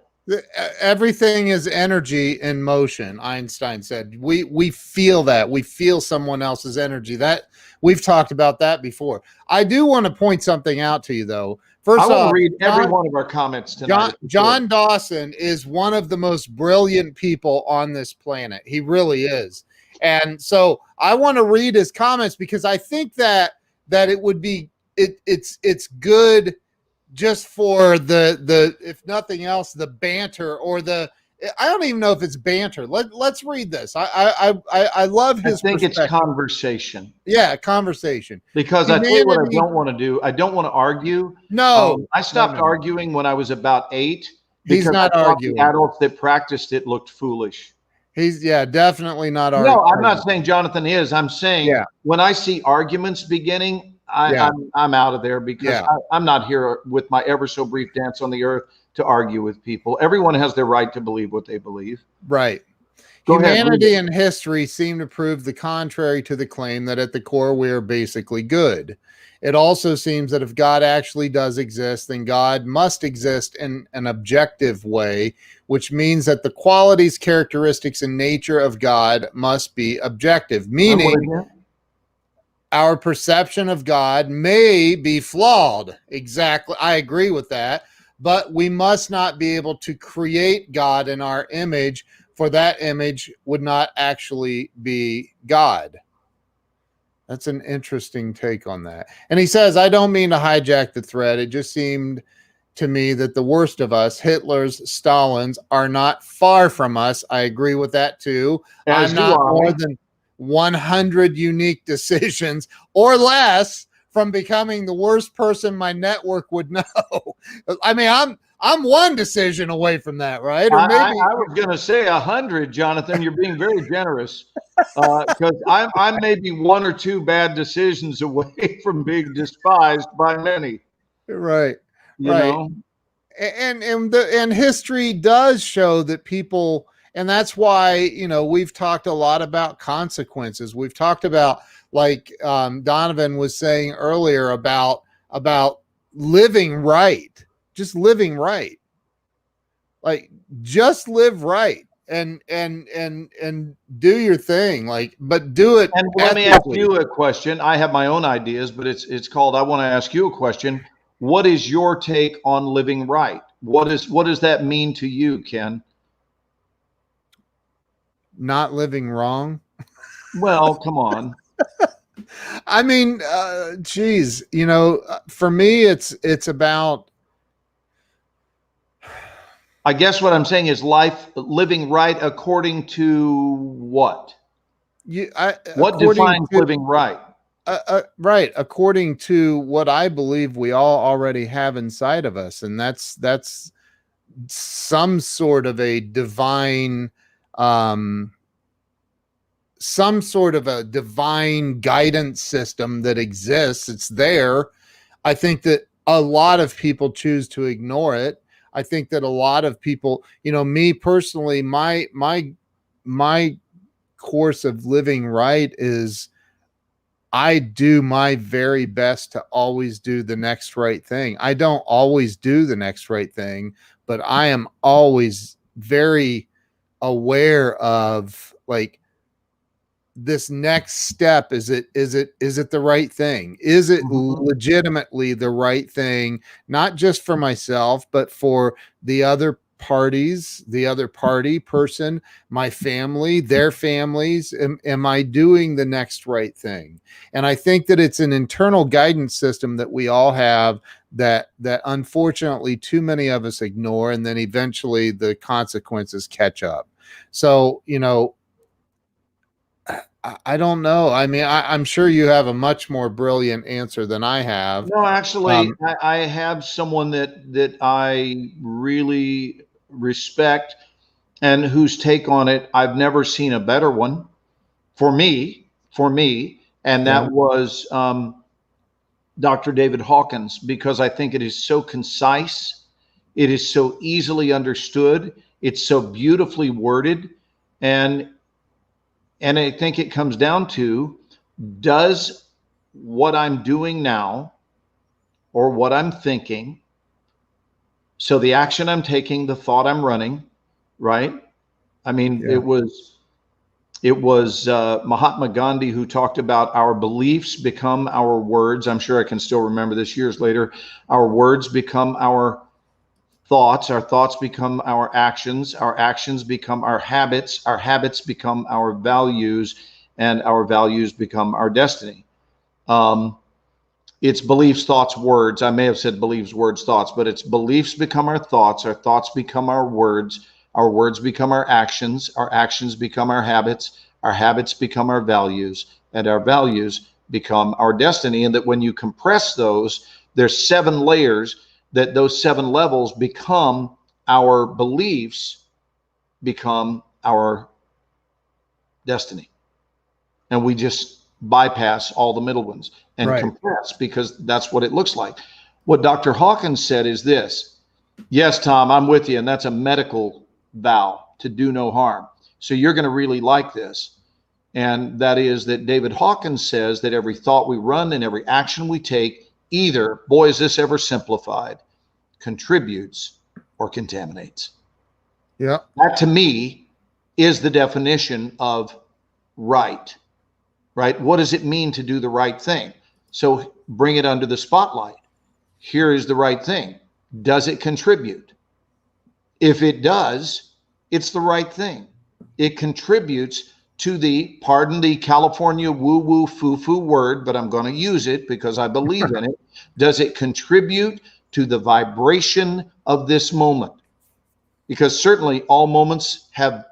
Everything is energy in motion, Einstein said. We feel that. We feel someone else's energy. That we've talked about that before. I do want to point something out to you, though. First I will read every one of our comments tonight. John Dawson is one of the most brilliant people on this planet. He really is. And so I want to read his comments, because I think that it would be it's good just for the if nothing else, the banter, or I don't even know if it's banter. Let's read this. I love his. I think it's conversation. Yeah, conversation. Because I tell you what I don't want to do. I don't want to argue. No, I stopped arguing when I was about 8. He's not arguing. The adults that practiced it looked foolish. He's definitely not arguing. No, I'm not saying Jonathan is. I'm saying when I see arguments beginning, I'm out of there, because I'm not here with my ever so brief dance on the earth to argue with people. Everyone has their right to believe what they believe. Right. Humanity and history seem to prove the contrary to the claim that at the core we are basically good. It also seems that if God actually does exist, then God must exist in an objective way, which means that the qualities, characteristics, and nature of God must be objective, meaning our perception of God may be flawed. Exactly. I agree with that. But we must not be able to create God in our image, for that image would not actually be God. That's an interesting take on that. And he says, I don't mean to hijack the thread. It just seemed to me that the worst of us, Hitler's, Stalin's, are not far from us. I agree with that too. I'm not more than 100 unique decisions or less from becoming the worst person my network would know. I mean, I'm one decision away from that, right? Or maybe I was going to say 100, Jonathan. You're being very generous, because I may be one or two bad decisions away from being despised by many. right, You right. know, And history does show that people, and that's why, you know, we've talked a lot about consequences. We've talked about, like Donovan was saying earlier, about living right, just living right, like just live right and do your thing, like, but do it and let me ask ethically. you a question. I have my own ideas, but it's called, I want to ask you a question. What is your take on living right? What does that mean to you, Ken? Not living wrong. Well, come on. I mean, geez, you know, for me, it's about, I guess what I'm saying is living right according to what? What defines living right? Right, according to what I believe we all already have inside of us, and that's some sort of a divine, some sort of a divine guidance system that exists. It's there. I think that a lot of people choose to ignore it. I think that a lot of people, you know, me personally, my course of living right is I do my very best to always do the next right thing. I don't always do the next right thing, but I am always very aware of, like, this next step. Is it the right thing? Is it legitimately the right thing, not just for myself, but for the other parties, the other party person, my family, their families? Am I doing the next right thing? And I think that it's an internal guidance system that we all have, that unfortunately too many of us ignore, and then eventually the consequences catch up. So, you know, I don't know. I mean, I'm sure you have a much more brilliant answer than I have. No, actually, I have someone that I really respect and whose take on it, I've never seen a better one for me, and Yeah. that was Dr. David Hawkins, because I think it is so concise, it is so easily understood, it's so beautifully worded, and I think it comes down to, does what I'm doing now or what I'm thinking, so the action I'm taking, the thought I'm running, right? I mean, Yeah. it was Mahatma Gandhi who talked about our beliefs become our words. I'm sure I can still remember this years later. Our words become our thoughts become our actions become our habits become our values, and our values become our destiny. It's beliefs, thoughts, words. I may have said beliefs, words, thoughts, but it's beliefs become our thoughts become our words become our actions become our habits become our values, and our values become our destiny. And that when you compress those, there's 7 layers, that those 7 levels become our beliefs, become our destiny. And we just bypass all the middle ones and Right. compress, because that's what it looks like. What Dr. Hawkins said is this. Yes, Tom, I'm with you. And that's a medical vow, to do no harm. So you're going to really like this. And that is that David Hawkins says that every thought we run and every action we take either, boy, is this ever simplified, contributes or contaminates. Yeah. That to me is the definition of right. Right? What does it mean to do the right thing? So bring it under the spotlight. Here is the right thing. Does it contribute? If it does, it's the right thing. It contributes to the, pardon the California woo-woo foo-foo word, but I'm going to use it because I believe in it. Does it contribute to the vibration of this moment? Because certainly all moments have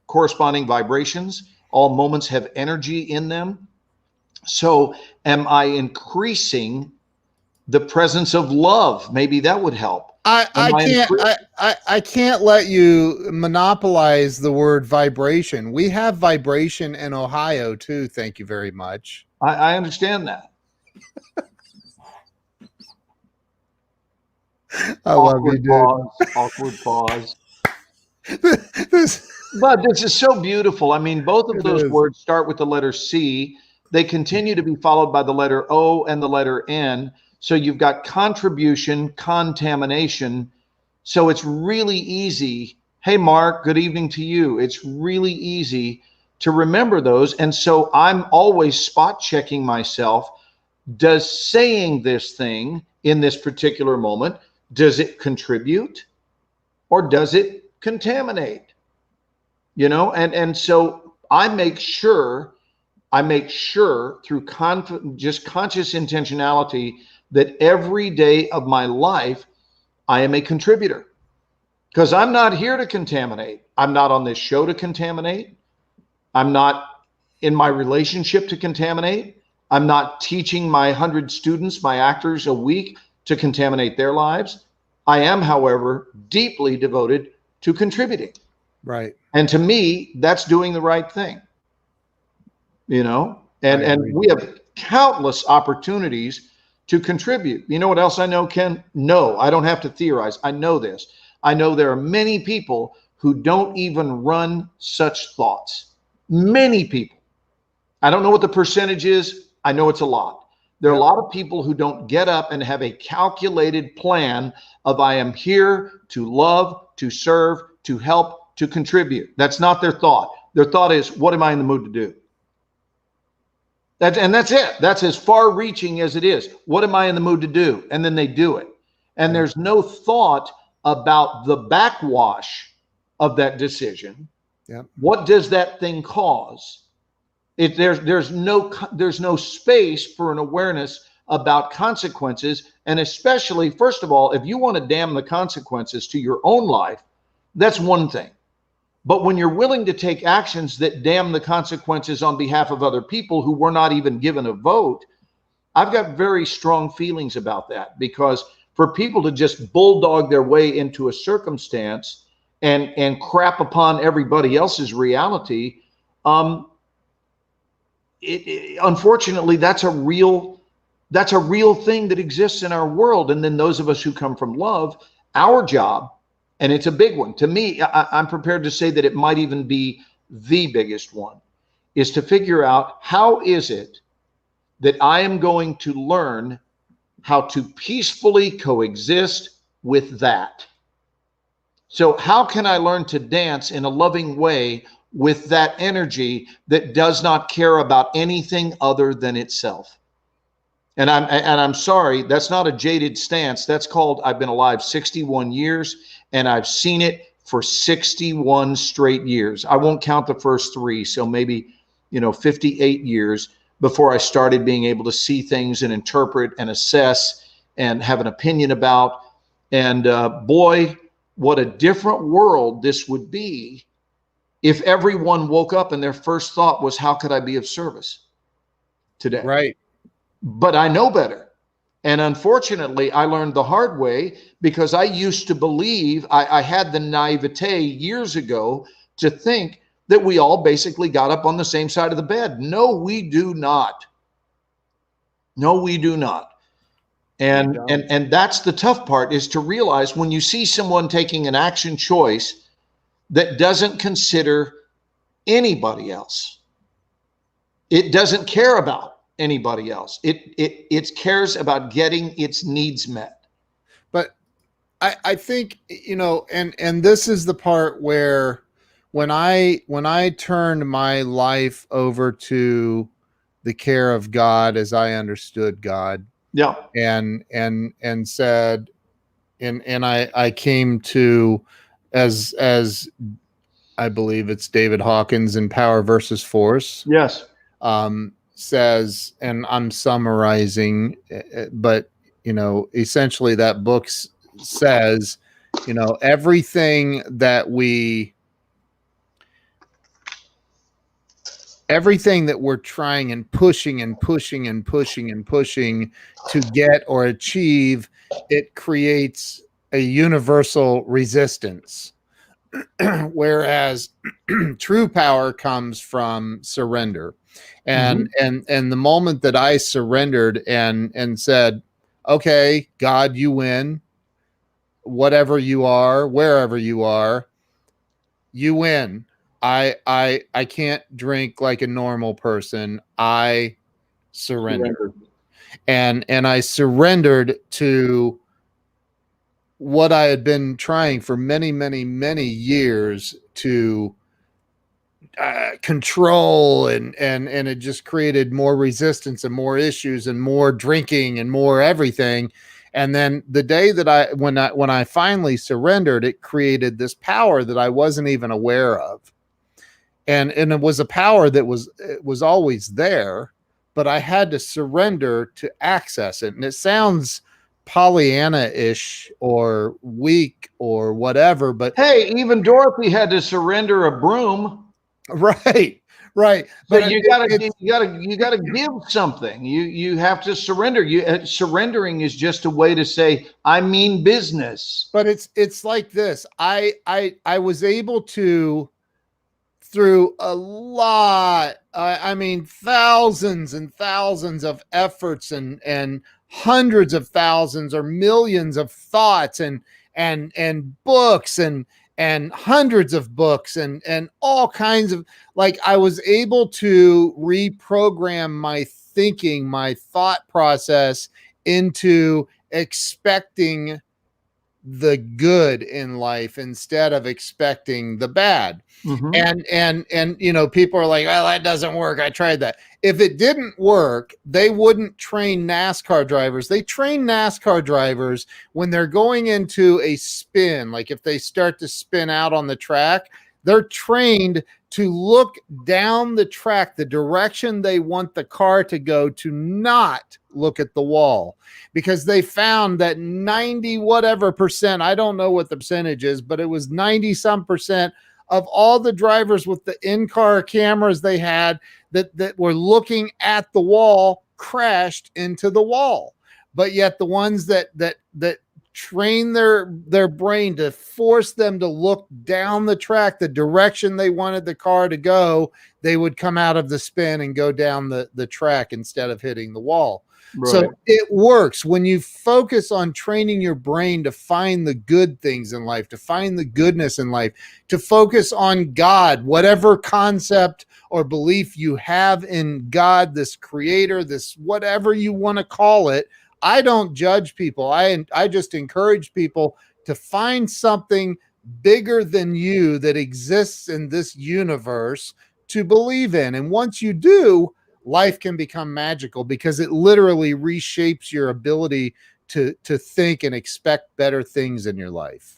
corresponding vibrations. All moments have energy in them. So am I increasing the presence of love? Maybe that would help. I can't I can't let you monopolize the word vibration. We have vibration in Ohio too. Thank you very much. I understand that. I love you, Awkward dude. pause. Awkward pause. This But this is so beautiful. I mean, both of it those is. words start with the letter C. They continue to be followed by the letter O and the letter N. So you've got contribution, contamination. So it's really easy. Hey, Mark, good evening to you. It's really easy to remember those. And so I'm always spot checking myself. Does saying this thing in this particular moment, does it contribute or does it contaminate? You know, and so I make sure through just conscious intentionality that every day of my life I am a contributor, because I'm not here to contaminate. I'm not on this show to contaminate. I'm not in my relationship to contaminate. I'm not teaching my 100 students, my actors, a week to contaminate their lives. I am, however, deeply devoted to contributing. Right. And to me, that's doing the right thing, you know, and we have countless opportunities to contribute. You know what else I know, Ken? No, I don't have to theorize. I know this. I know there are many people who don't even run such thoughts. Many people. I don't know what the percentage is. I know it's a lot. There are a lot of people who don't get up and have a calculated plan of I am here to love, to serve, to help, to contribute. That's not their thought. Their thought is, what am I in the mood to do? That's it. That's as far reaching as it is. What am I in the mood to do? And then they do it. And there's no thought about the backwash of that decision. Yeah. What does that thing cause? There's no space for an awareness about consequences. And especially, first of all, if you want to damn the consequences to your own life, that's one thing. But when you're willing to take actions that damn the consequences on behalf of other people who were not even given a vote, I've got very strong feelings about that, because for people to just bulldog their way into a circumstance and crap upon everybody else's reality, unfortunately, that's a real thing that exists in our world. And then those of us who come from love, our job, and it's a big one. To me, I'm prepared to say that it might even be the biggest one, is to figure out how is it that I am going to learn how to peacefully coexist with that. So how can I learn to dance in a loving way with that energy that does not care about anything other than itself? And I'm sorry, that's not a jaded stance. That's called, I've been alive 61 years and I've seen it for 61 straight years. I won't count the first 3, so maybe 58 years before I started being able to see things and interpret and assess and have an opinion about. And boy, what a different world this would be if everyone woke up and their first thought was, how could I be of service today? Right. But I know better. And unfortunately, I learned the hard way, because I used to believe, I had the naivete years ago to think that we all basically got up on the same side of the bed. No, we do not. No, we do not. And that's the tough part, is to realize when you see someone taking an action choice that doesn't consider anybody else, it doesn't care about anybody else. It cares about getting its needs met. But I think, and this is the part where when I turned my life over to the care of God as I understood God, Yeah. and said, and I came to, as I believe it's David Hawkins in Power versus Force. Yes. Says, and I'm summarizing, but essentially that book says, everything that we everything that we're trying and pushing and pushing and pushing and pushing to get or achieve, it creates a universal resistance. Whereas true power comes from surrender. And the moment that I surrendered and said, okay, God, you win, whatever you are, wherever you are, you win. I can't drink like a normal person. I surrender. And I surrendered to what I had been trying for many, many, many years to control, and it just created more resistance and more issues and more drinking and more everything. And then the day that when I finally surrendered, it created this power that I wasn't even aware of. And it was a power that was always there, but I had to surrender to access it. And it sounds Pollyanna-ish or weak or whatever, but hey, even Dorothy had to surrender a broom. Right. But you gotta give something. You have to surrender. Surrendering is just a way to say, I mean business. But it's like this. I was able to, through a lot, I mean thousands and thousands of efforts and hundreds of thousands or millions of thoughts and books and hundreds of books and all kinds of, like, I was able to reprogram my thinking, my thought process into expecting the good in life instead of expecting the bad. And you know, people are like, oh, that doesn't work. I tried that. If it didn't work, they wouldn't train NASCAR drivers. They train NASCAR drivers when they're going into a spin. Like if they start to spin out on the track, they're trained to look down the track, the direction they want the car to go, to not look at the wall, because they found that 90 whatever percent, I don't know what the percentage is, but it was 90 some percent of all the drivers with the in-car cameras they had that were looking at the wall crashed into the wall. But yet the ones that train their brain to force them to look down the track, the direction they wanted the car to go, they would come out of the spin and go down the track instead of hitting the wall. Right. So it works when you focus on training your brain to find the good things in life, to find the goodness in life, to focus on God, whatever concept or belief you have in God, this creator, this whatever you want to call it. I don't judge people. I just encourage people to find something bigger than you that exists in this universe to believe in. And once you do, life can become magical, because it literally reshapes your ability to think and expect better things in your life.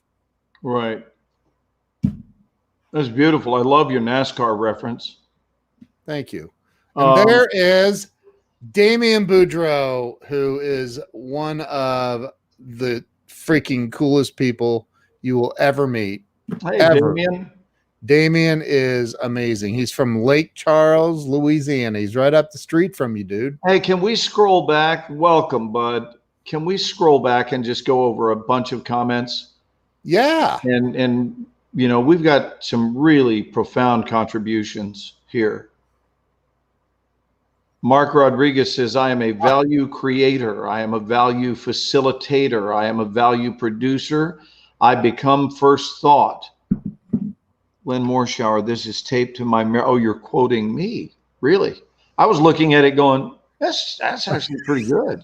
Right. That's beautiful. I love your NASCAR reference. Thank you. And there is Damien Boudreau, who is one of the freaking coolest people you will ever meet. Hey, ever. Damien is amazing. He's from Lake Charles, Louisiana. He's right up the street from you, dude. Hey, can we scroll back? Welcome, bud. Can we scroll back and just go over a bunch of comments? Yeah. And you know, we've got some really profound contributions here. Mark Rodriguez says, I am a value creator. I am a value facilitator. I am a value producer. I become first thought. Lynn Moorshower, this is taped to my mirror. Oh, you're quoting me. Really? I was looking at it going, that's actually pretty good.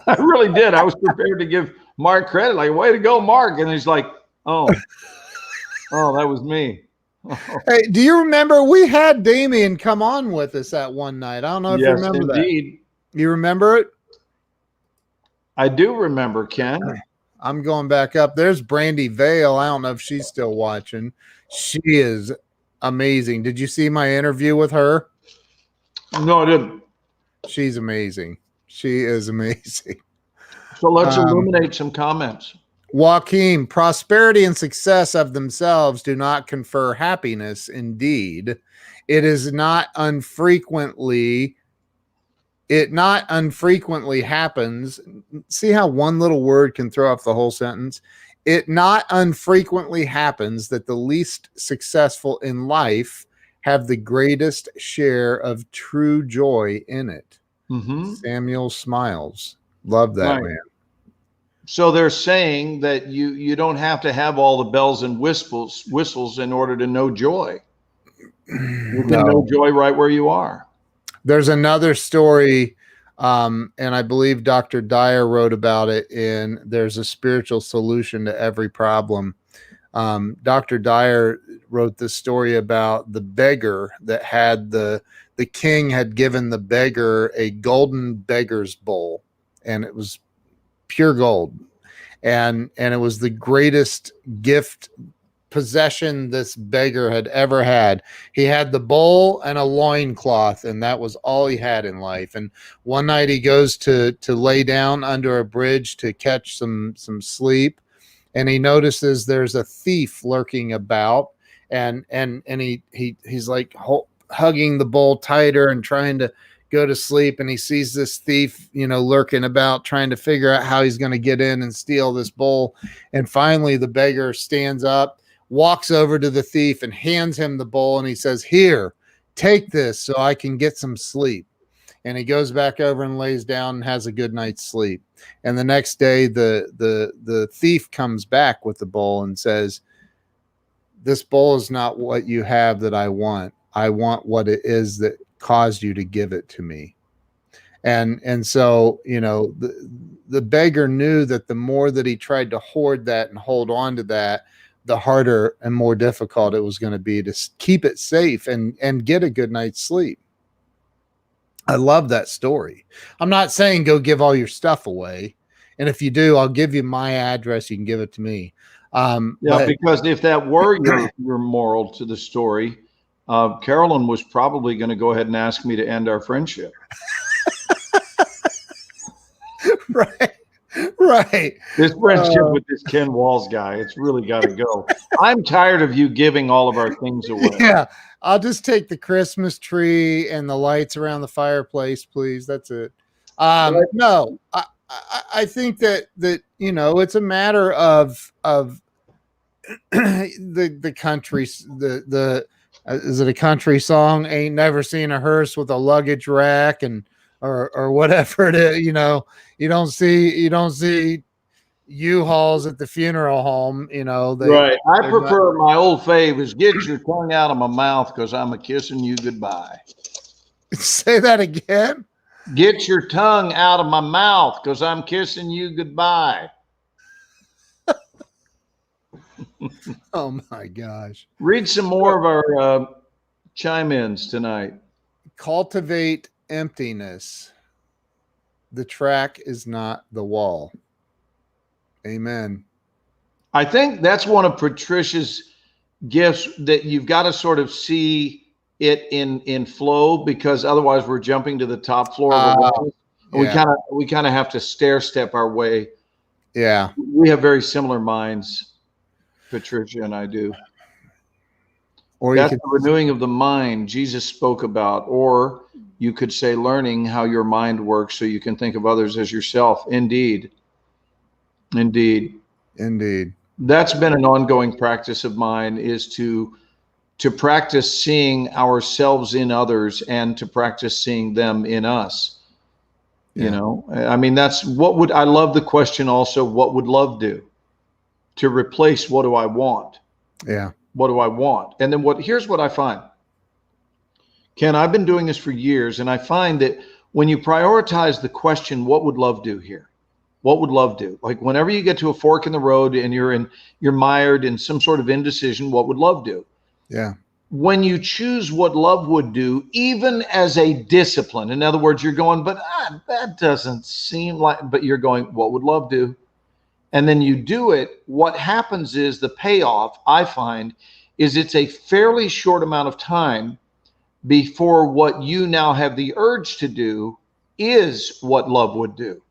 I really did. I was prepared to give Mark credit. Like, way to go, Mark. And he's like, oh, that was me. Hey, do you remember we had Damien come on with us that one night? I don't know if you remember indeed. That. You remember it? I do remember, Ken. I'm going back up. There's Brandy Vale. I don't know if she's still watching. She is amazing. Did you see my interview with her? No, I didn't. She's amazing. She is amazing. So let's illuminate some comments. Joaquin, prosperity and success of themselves do not confer happiness. Indeed, It is not unfrequently, it not unfrequently happens. See how one little word can throw off the whole sentence? It not unfrequently happens that the least successful in life have the greatest share of true joy in it. Samuel Smiles. Love that, man. So they're saying that you don't have to have all the bells and whistles in order to know joy. You can know joy right where you are. There's another story, and I believe Dr. Dyer wrote about it in There's a Spiritual Solution to Every Problem. Dr. Dyer wrote this story about the beggar that had the king had given the beggar a golden beggar's bowl, and it was pure gold. And it was the greatest gift possession this beggar had ever had. He had the bowl and a loincloth, and that was all he had in life. And one night he goes to lay down under a bridge to catch some sleep, and he notices there's a thief lurking about, and he's like hugging the bowl tighter and trying to go to sleep, and he sees this thief, lurking about, trying to figure out how he's going to get in and steal this bowl. And finally the beggar stands up, walks over to the thief and hands him the bowl, and he says, "Here, take this so I can get some sleep." And he goes back over and lays down and has a good night's sleep. And the next day the thief comes back with the bowl and says, "This bowl is not what you have that I want. I want what it is that caused you to give it to me." And so, the beggar knew that the more that he tried to hoard that and hold on to that, the harder and more difficult it was going to be to keep it safe and get a good night's sleep. I love that story. I'm not saying go give all your stuff away. And if you do, I'll give you my address. You can give it to me. Because if that were your moral to the story, Carolyn was probably going to go ahead and ask me to end our friendship. Right. This friendship with this Ken Walls guy, it's really got to go. I'm tired of you giving all of our things away. Yeah. I'll just take the Christmas tree and the lights around the fireplace, please. That's it. No, I think that it's a matter of the country, is it a country song? Ain't never seen a hearse with a luggage rack or whatever it is. You don't see U-Hauls at the funeral home. Right. I prefer my old fave is "Get your tongue out of my mouth because I'm a kissing you goodbye." Say that again. Get your tongue out of my mouth because I'm kissing you goodbye. Oh my gosh. Read some more of our chime-ins tonight. Cultivate emptiness. The track is not the wall. Amen. I think that's one of Patricia's gifts, that you've got to sort of see it in flow, because otherwise we're jumping to the top floor of the wall. Yeah. We kind of have to stair step our way. Yeah. We have very similar minds, Patricia and I do. Or that's the renewing of the mind Jesus spoke about. Or you could say learning how your mind works so you can think of others as yourself. Indeed. That's been an ongoing practice of mine, is to practice seeing ourselves in others and to practice seeing them in us. Yeah. I mean, that's I love the question also, what would love do? To replace what do I want? Yeah. What do I want? And then here's what I find. Ken, I've been doing this for years, and I find that when you prioritize the question, what would love do here? What would love do? Like whenever you get to a fork in the road and you're mired in some sort of indecision, what would love do? Yeah. When you choose what love would do, even as a discipline, in other words, you're going, but that doesn't seem like, but you're going, what would love do? And then you do it. What happens is the payoff, I find, is it's a fairly short amount of time before what you now have the urge to do is what love would do.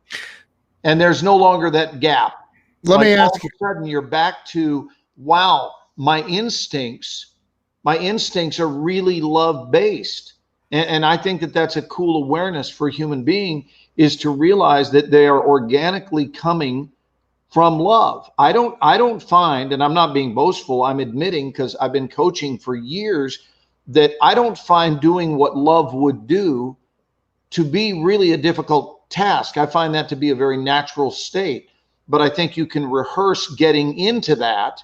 And there's no longer that gap. Let me ask you. All of a sudden you're back to, wow, my instincts My instincts are really love-based. And I think that that's a cool awareness for a human being, is to realize that they are organically coming from love. I don't find, and I'm not being boastful, I'm admitting, because I've been coaching for years, that I don't find doing what love would do to be really a difficult task. I find that to be a very natural state. But I think you can rehearse getting into that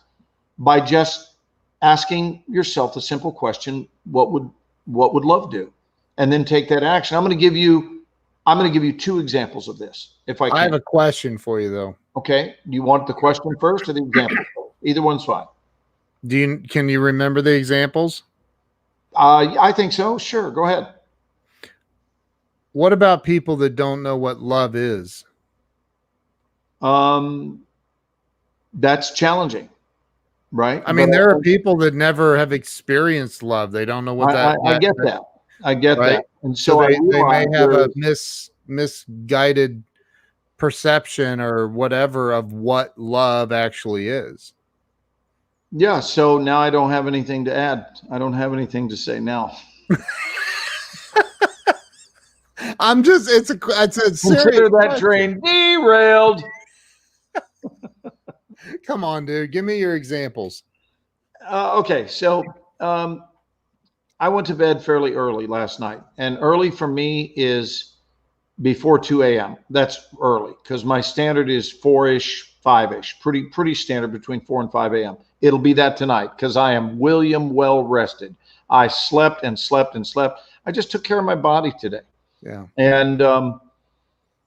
by just asking yourself the simple question, what would love do? And then take that action. I'm going to give you two examples of this, if I can. I have a question for you, though. Okay. Do you want the question first or the example? Either one's fine. Can you remember the examples? I think so. Sure. Go ahead. What about people that don't know what love is? That's challenging, right? I mean, there are people that never have experienced love. They don't know what I get that. I get right? that. And so they may have a misguided perception or whatever of what love actually is. Yeah. So now I don't have anything to add. I don't have anything to say now. It's a Consider that question. train derailed. Come on, dude. Give me your examples. Okay. So I went to bed fairly early last night, and early for me is before 2 a.m. That's early because my standard is 4-ish, 5-ish, pretty standard between 4 and 5 a.m. It'll be that tonight because I am well rested. I slept and slept and slept. I just took care of my body today. Yeah. And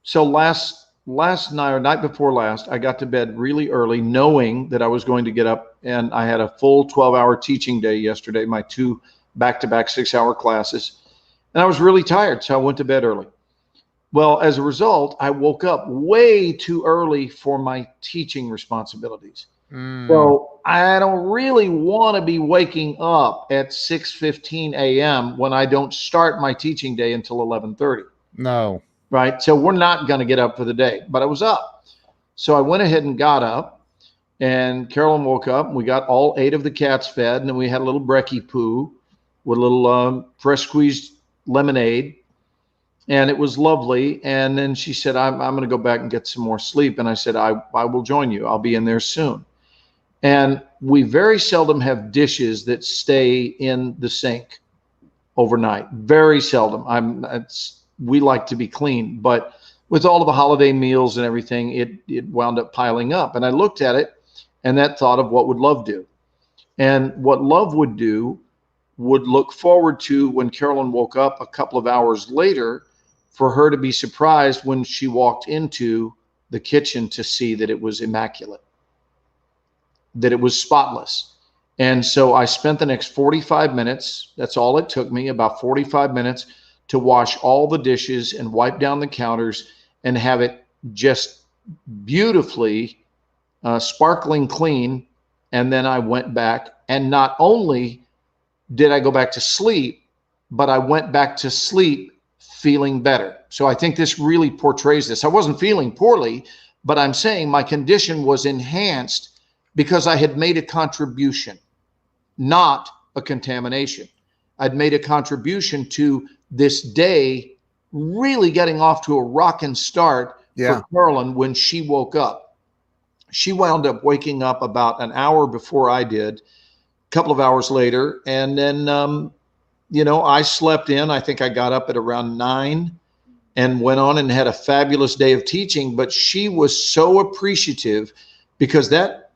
so last night or night before last, I got to bed really early, knowing that I was going to get up, and I had a full 12-hour teaching day yesterday, my 2 back-to-back 6-hour classes, and I was really tired, so I went to bed early. Well, as a result, I woke up way too early for my teaching responsibilities. So I don't really want to be waking up at 6:15 a.m. when I don't start my teaching day until 11:30. No. Right. So we're not going to get up for the day, but I was up. So I went ahead and got up, and Carolyn woke up, and we got all 8 of the cats fed. And then we had a little brekkie poo with a little fresh squeezed lemonade. And it was lovely. And then she said, I'm going to go back and get some more sleep. And I said, I will join you. I'll be in there soon. And we very seldom have dishes that stay in the sink overnight. Very seldom. We like to be clean, but with all of the holiday meals and everything, it wound up piling up. And I looked at it, and that thought of what would love do? And what love would do would look forward to when Carolyn woke up a couple of hours later, for her to be surprised when she walked into the kitchen to see that it was immaculate, that it was spotless. And so I spent the next 45 minutes, that's all it took me, about 45 minutes, to wash all the dishes and wipe down the counters and have it just beautifully sparkling clean. And then I went back, and not only did I go back to sleep, but I went back to sleep feeling better. So I think this really portrays this. I wasn't feeling poorly, but I'm saying my condition was enhanced because I had made a contribution, not a contamination. I'd made a contribution to this day really getting off to a rockin' start for Carolyn when she woke up. She wound up waking up about an hour before I did, a couple of hours later. And then, I slept in. I think I got up at around 9 and went on and had a fabulous day of teaching. But she was so appreciative because that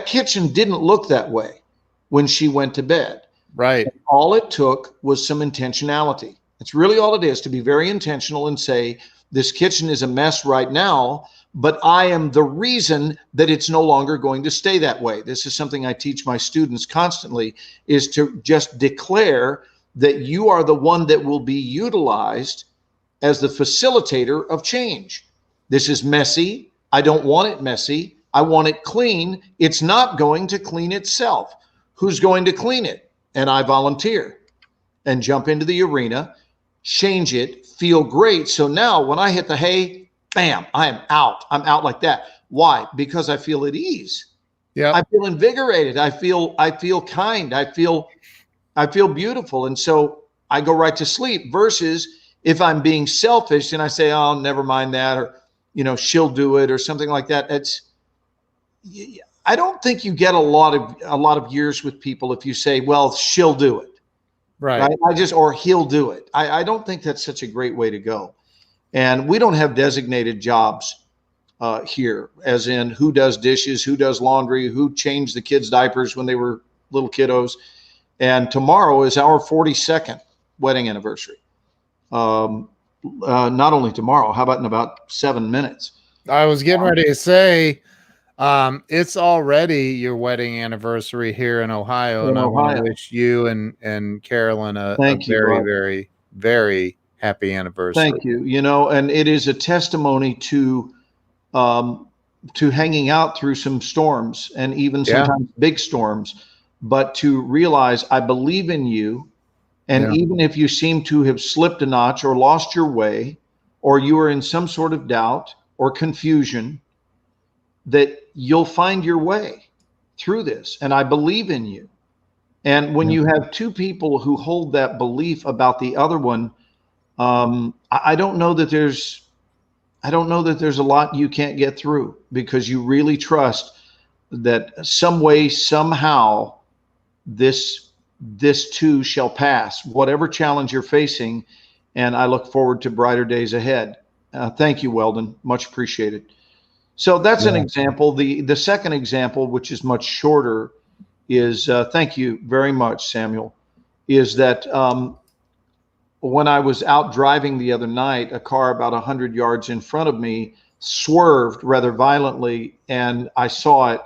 kitchen didn't look that way when she went to bed. Right. And all it took was some intentionality. It's really all it is, to be very intentional and say, this kitchen is a mess right now, but I am the reason that it's no longer going to stay that way. This is something I teach my students constantly, is to just declare that you are the one that will be utilized as the facilitator of change. This is messy. I don't want it messy. I want it clean. It's not going to clean itself. Who's going to clean it? And I volunteer and jump into the arena, change it, feel great. So now when I hit the hay, bam, I am out. I'm out like that. Why? Because I feel at ease. Yeah. I feel invigorated. I feel kind. I feel I feel beautiful. And so I go right to sleep, versus if I'm being selfish and I say, oh, never mind that, or, she'll do it or something like that. I don't think you get a lot of years with people if you say, well, she'll do it. Right. Or he'll do it. I don't think that's such a great way to go. And we don't have designated jobs here, as in who does dishes, who does laundry, who changed the kids' diapers when they were little kiddos. And tomorrow is our 42nd wedding anniversary. Not only tomorrow, how about in about 7 minutes? I was getting ready to say, it's already your wedding anniversary here in Ohio, and I want to wish you and Carolyn a very, very, very happy anniversary. Thank you. And it is a testimony to hanging out through some storms, and even sometimes big storms, but to realize I believe in you. And even if you seem to have slipped a notch or lost your way, or you are in some sort of doubt or confusion, that you'll find your way through this. And I believe in you. And when you have two people who hold that belief about the other one, I don't know that there's a lot you can't get through, because you really trust that some way, somehow, this too shall pass, whatever challenge you're facing. And I look forward to brighter days ahead. Thank you, Weldon. Much appreciated. So that's an example. The second example, which is much shorter, is thank you very much, Samuel, is that when I was out driving the other night, a car about 100 yards in front of me swerved rather violently, and I saw it.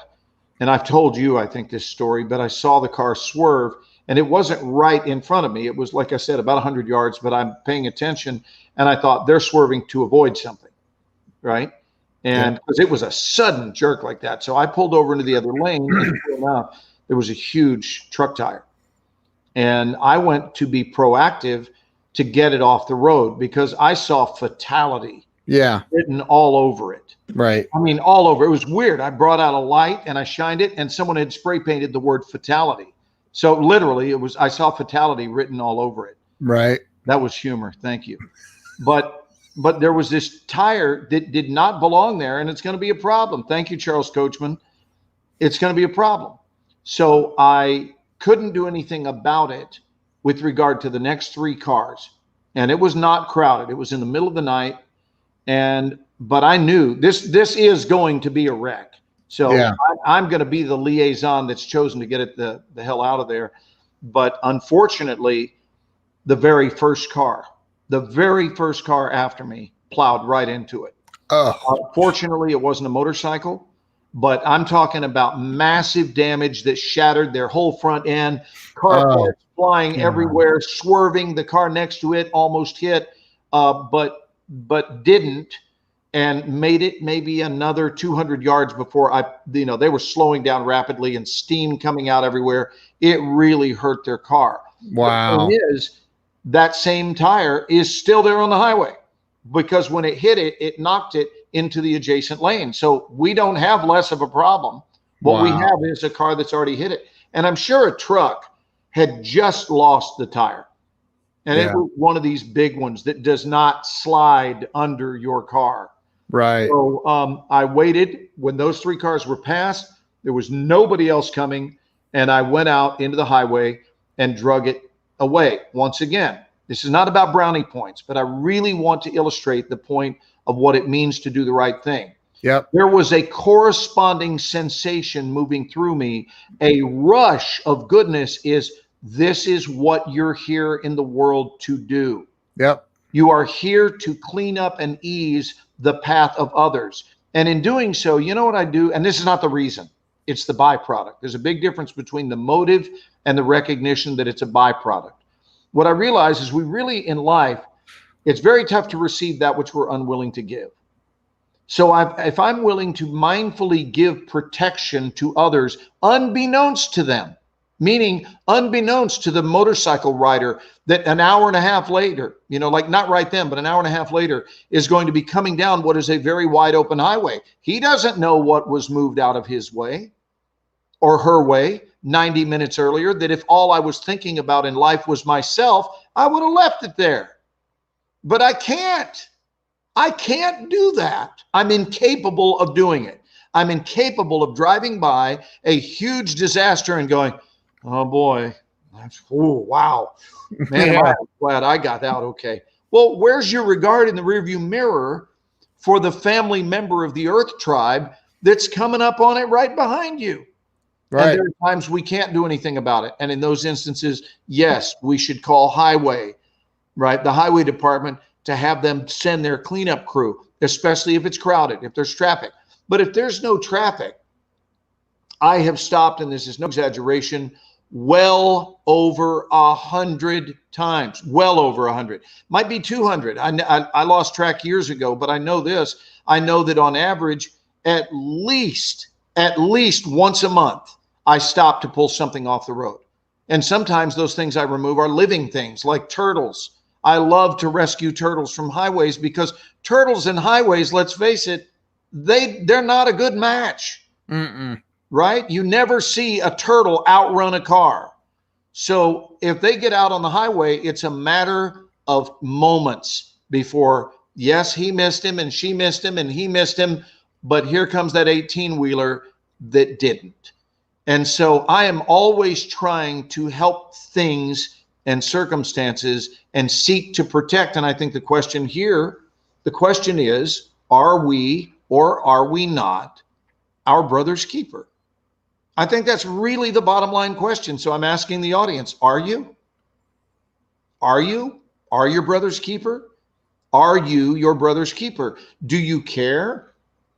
And I've told you, I think, this story, but I saw the car swerve, and it wasn't right in front of me. It was, like I said, about 100 yards, but I'm paying attention, and I thought they're swerving to avoid something, right? And because it was a sudden jerk like that. So I pulled over into the other lane, and sure enough, there was a huge truck tire. And I went to be proactive to get it off the road, because I saw fatality written all over it. Right. I mean, all over. It was weird. I brought out a light and I shined it, and someone had spray painted the word fatality. So literally I saw fatality written all over it. Right. That was humor. Thank you. But there was this tire that did not belong there, and it's going to be a problem. Thank you, Charles Coachman. It's going to be a problem. So I couldn't do anything about it with regard to the next three cars. And it was not crowded. It was in the middle of the night. But I knew this is going to be a wreck. So I'm going to be the liaison that's chosen to get it the hell out of there. But unfortunately, the very first car after me plowed right into it. Fortunately, it wasn't a motorcycle, but I'm talking about massive damage that shattered their whole front end, car parts flying everywhere, swerving. The car next to it almost hit, but didn't, and made it maybe another 200 yards before they were slowing down rapidly and steam coming out everywhere. It really hurt their car. Wow. The thing is, that same tire is still there on the highway, because when it hit it, it knocked it into the adjacent lane. So we don't have less of a problem. What we have is a car that's already hit it. And I'm sure a truck had just lost the tire. And it was one of these big ones that does not slide under your car. Right. So I waited. When those three cars were passed, there was nobody else coming. And I went out into the highway and drug it away. Once again, this is not about brownie points, but I really want to illustrate the point of what it means to do the right thing. Yep. There was a corresponding sensation moving through me, a rush of goodness. This is what you're here in the world to do. Yep. You are here to clean up and ease the path of others. And in doing so, you know what I do? And this is not the reason. It's the byproduct. There's a big difference between the motive and the recognition that it's a byproduct. What I realize is we really, in life, it's very tough to receive that which we're unwilling to give. So if I'm willing to mindfully give protection to others, unbeknownst to them, meaning unbeknownst to the motorcycle rider that an hour and a half later, like not right then, but an hour and a half later is going to be coming down what is a very wide open highway. He doesn't know what was moved out of his way or her way 90 minutes earlier, that if all I was thinking about in life was myself, I would have left it there. But I can't. I can't do that. I'm incapable of doing it. I'm incapable of driving by a huge disaster and going, oh boy, wow, man, am I glad I got out okay. Well, where's your regard in the rearview mirror for the family member of the Earth tribe that's coming up on it right behind you? Right. And there are times we can't do anything about it. And in those instances, yes, we should call highway, right? The highway department, to have them send their cleanup crew, especially if it's crowded, if there's traffic. But if there's no traffic, I have stopped, and this is no exaggeration, well over 100 times, well over 100, might be 200. I lost track years ago, but I know this. I know that on average, at least once a month, I stop to pull something off the road. And sometimes those things I remove are living things like turtles. I love to rescue turtles from highways because turtles and highways, let's face it, they're not a good match. Right? You never see a turtle outrun a car. So if they get out on the highway, it's a matter of moments before, yes, he missed him and she missed him and he missed him, but here comes that 18-wheeler that didn't. And so I am always trying to help things and circumstances and seek to protect. And I think the question is, are we or are we not our brother's keeper? I think that's really the bottom line question. So I'm asking the audience, are you? Are you? Are your brother's keeper? Are you your brother's keeper? Do you care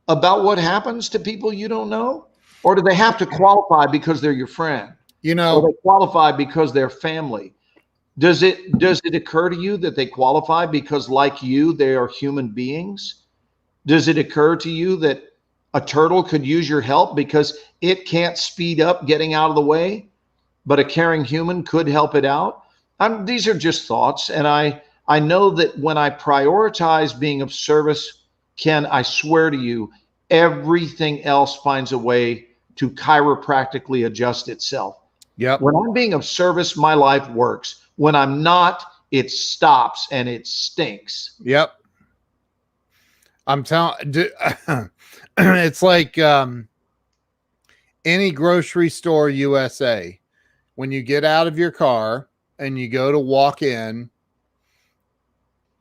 about what happens to people you don't know? Or do they have to qualify because they're your friend? Or they qualify because they're family? Does it occur to you that they qualify because, like you, they are human beings? Does it occur to you that a turtle could use your help because it can't speed up getting out of the way, but a caring human could help it out? These are just thoughts. And I know that when I prioritize being of service, Ken, I swear to you, everything else finds a way to chiropractically adjust itself. Yep. When I'm being of service, my life works. When I'm not, it stops and it stinks. Yep. I'm telling, it's like any grocery store USA. When you get out of your car and you go to walk in,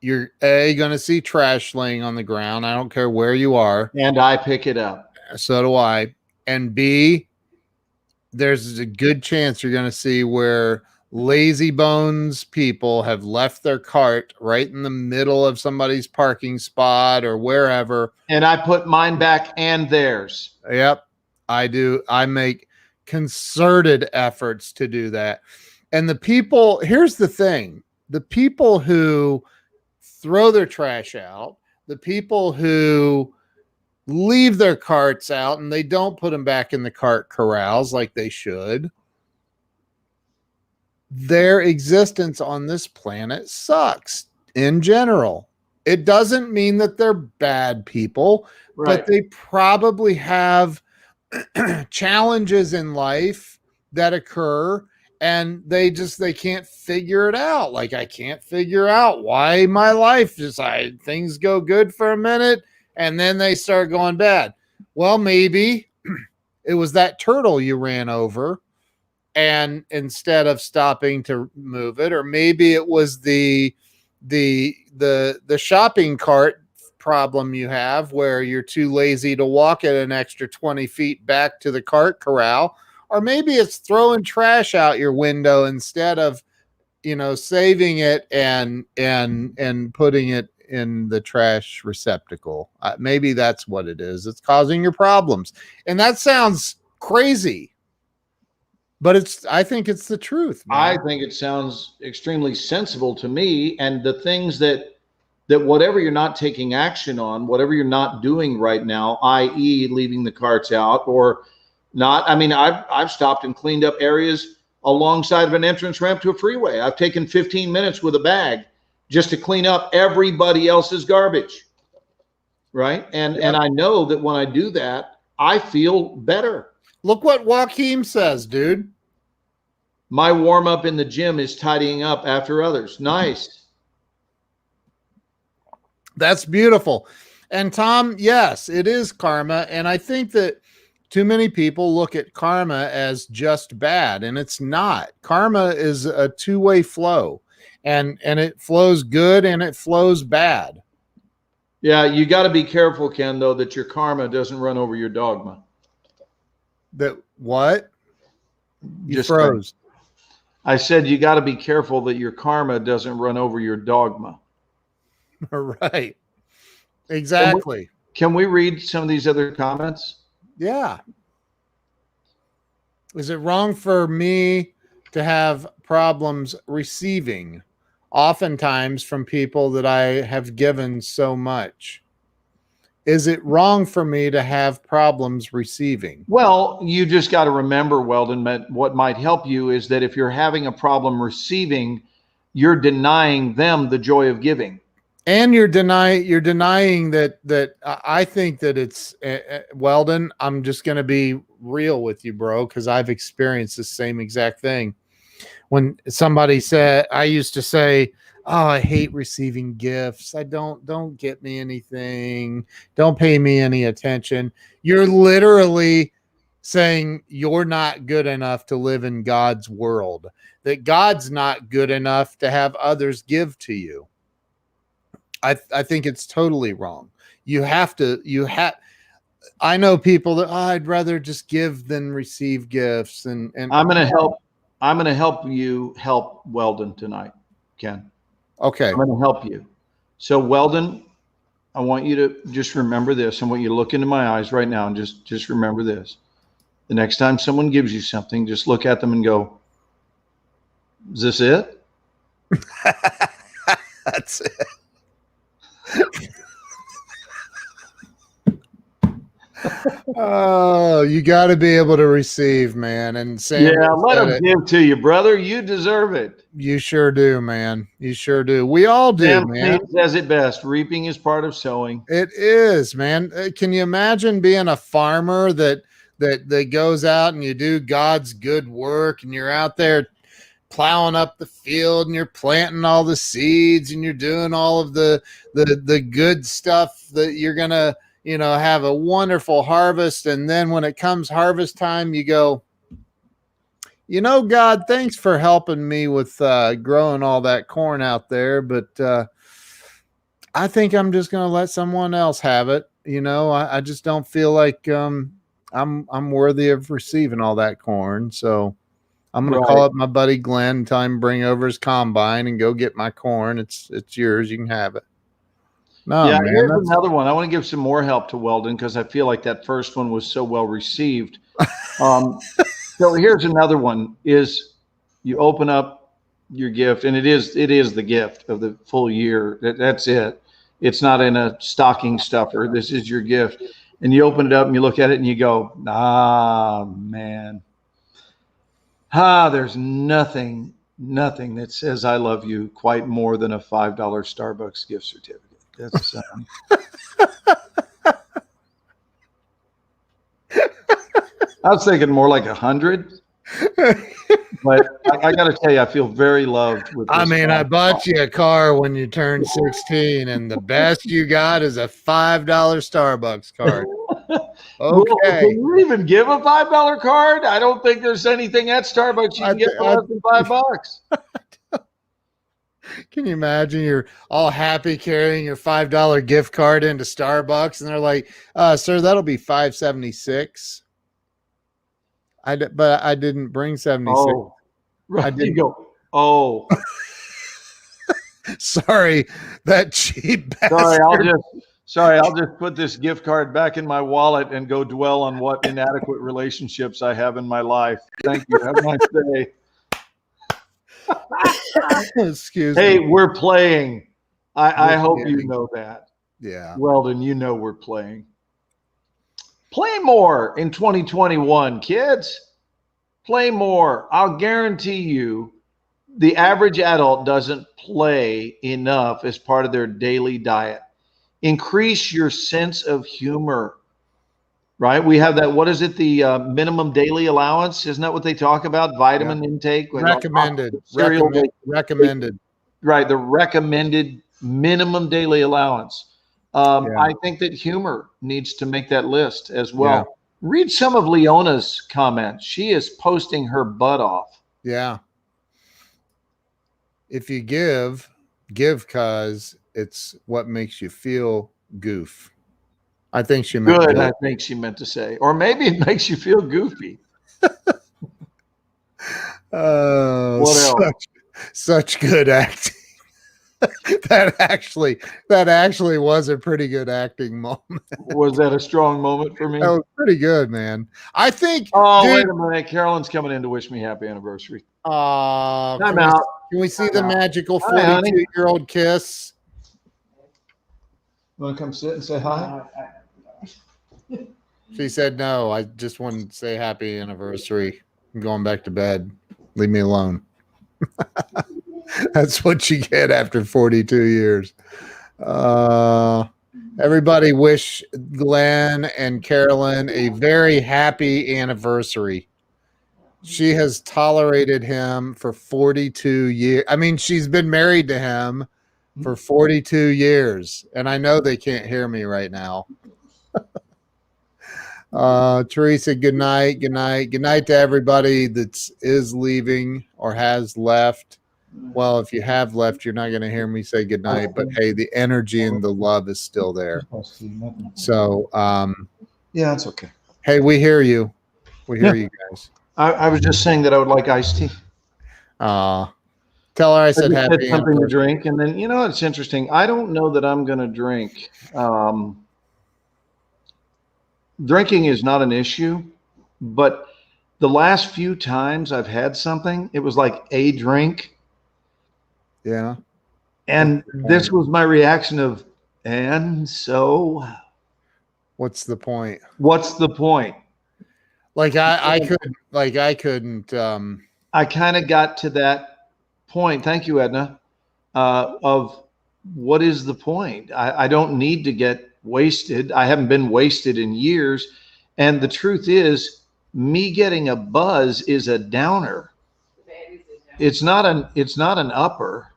you're going to see trash laying on the ground. I don't care where you are. And I pick it up. So do I. And B, there's a good chance you're going to see where lazy bones people have left their cart right in the middle of somebody's parking spot or wherever. And I put mine back and theirs. Yep, I do. I make concerted efforts to do that. And the people, here's the thing, the people who throw their trash out, the people who leave their carts out and they don't put them back in the cart corrals like they should, their existence on this planet sucks in general. It doesn't mean that they're bad people, right, but they probably have challenges in life that occur and they can't figure it out. Like, I can't figure out why my life things go good for a minute and then they start going bad. Well, maybe it was that turtle you ran over and instead of stopping to move it, or maybe it was the shopping cart problem you have where you're too lazy to walk it an extra 20 feet back to the cart corral, or maybe it's throwing trash out your window instead of, saving it and putting it in the trash receptacle. Maybe that's what it is. It's causing your problems. And that sounds crazy, but I think it's the truth, man. I think it sounds extremely sensible to me. And the things that whatever you're not taking action on, whatever you're not doing right now, i.e. leaving the carts out or not. I mean, I've stopped and cleaned up areas alongside of an entrance ramp to a freeway. I've taken 15 minutes with a bag just to clean up everybody else's garbage. Right. And I know that when I do that, I feel better. Look what Joaquin says, dude. My warm up in the gym is tidying up after others. Nice. That's beautiful. And Tom, yes, it is karma. And I think that too many people look at karma as just bad, and it's not. Karma is a two-way flow, and it flows good and it flows bad. Yeah, you got to be careful, Ken, though, that your karma doesn't run over your dogma. That what? You Just froze. I said you got to be careful that your karma doesn't run over your dogma. Right. Exactly. Can we read some of these other comments? Yeah. Is it wrong for me to have problems receiving, oftentimes from people that I have given so much? Is it wrong for me to have problems receiving? Well, you just got to remember, Weldon, what might help you is that if you're having a problem receiving, you're denying them the joy of giving. And you're denying that I think that it's Weldon. I'm just going to be real with you, bro, because I've experienced the same exact thing. When somebody said, I used to say, "Oh, I hate receiving gifts. Don't get me anything. Don't pay me any attention." You're literally saying you're not good enough to live in God's world, that God's not good enough to have others give to you. I think it's totally wrong. I know people that I'd rather just give than receive gifts. And I'm going to help you help Weldon tonight, Ken. Okay. I'm going to help you. So Weldon, I want you to just remember this. I want you to look into my eyes right now and just remember this. The next time someone gives you something, just look at them and go, "Is this it?" That's it. Oh, you got to be able to receive, man. And Sam, yeah, let them give to you, brother. You deserve it. You sure do, man. You sure do. We all do, Sam man. says it best. Reaping is part of sowing. It is, man. Can you imagine being a farmer that goes out and you do God's good work, and you're out there plowing up the field and you're planting all the seeds and you're doing all of the good stuff that you're gonna have a wonderful harvest, and then when it comes harvest time, you go, God, thanks for helping me with growing all that corn out there, but I think I'm just gonna let someone else have it. I just don't feel like I'm worthy of receiving all that corn, so I'm going to call up my buddy Glenn and tell him to bring over his combine and go get my corn. It's yours. You can have it. No, yeah, man, here's another one. I want to give some more help to Weldon because I feel like that first one was so well received. So here's another one: is you open up your gift, and it is the gift of the full year. That's it. It's not in a stocking stuffer. This is your gift, and you open it up and you look at it and you go, "Ah, man." There's nothing that says I love you quite more than a $5 Starbucks gift certificate. That's I was thinking more like 100, but I got to tell you, I feel very loved with this. I bought you a car when you turned 16, and the best you got is a $5 Starbucks card. Okay. Well, can you even give a $5 card? I don't think there's anything at Starbucks you can get for less than $5. Can you imagine? You're all happy carrying your $5 gift card into Starbucks, and they're like, "Sir, that'll be $5.76." But I didn't bring 76. Oh, right. You go, oh. Sorry, that cheap bastard. I'll just put this gift card back in my wallet and go dwell on what inadequate relationships I have in my life. Thank you. Have a nice day. Excuse me. Hey, we're playing. I hope you know that. Yeah. Weldon, we're playing. Play more in 2021, kids. Play more. I'll guarantee you the average adult doesn't play enough as part of their daily diet. Increase your sense of humor. right? We have that, what is it, the minimum daily allowance? Isn't that what they talk about? Vitamin intake? Recommended. Cereal. Recommended. Right, the recommended minimum daily allowance. I think that humor needs to make that list as well. Yeah. Read some of Leona's comments. She is posting her butt off. Yeah. If you give because it's what makes you feel goof. I think she meant Good, I think she meant to say. Or maybe it makes you feel goofy. What else? Such good acting. that actually was a pretty good acting moment. Was that a strong moment for me? That was pretty good, man. I think. Oh, wait a minute. Carolyn's coming in to wish me happy anniversary. Can we see the magical 42-year-old kiss? You want to come sit and say hi? She said no. I just wanted to say happy anniversary. I'm going back to bed. Leave me alone. That's what you get after 42 years. Everybody wish Glenn and Carolyn a very happy anniversary. She has tolerated him for 42 years. I mean, she's been married to him for 42 years. And I know they can't hear me right now. Teresa, good night. Good night. Good night to everybody that is leaving or has left. Well, if you have left, you're not going to hear me say good night, but hey, the energy and the love is still there. So, yeah, it's okay. Hey, we hear you. We hear you guys. I was just saying that I would like iced tea. Tell her I said happy something to drink. And then, it's interesting. I don't know that I'm going to drink. Drinking is not an issue, but the last few times I've had something, it was like a drink. Yeah. And this was my reaction of, and so what's the point? What's the point? I couldn't. I kind of got to that point. Thank you, Edna. Of what is the point? I don't need to get wasted. I haven't been wasted in years. And the truth is, me getting a buzz is a downer. It's not an upper.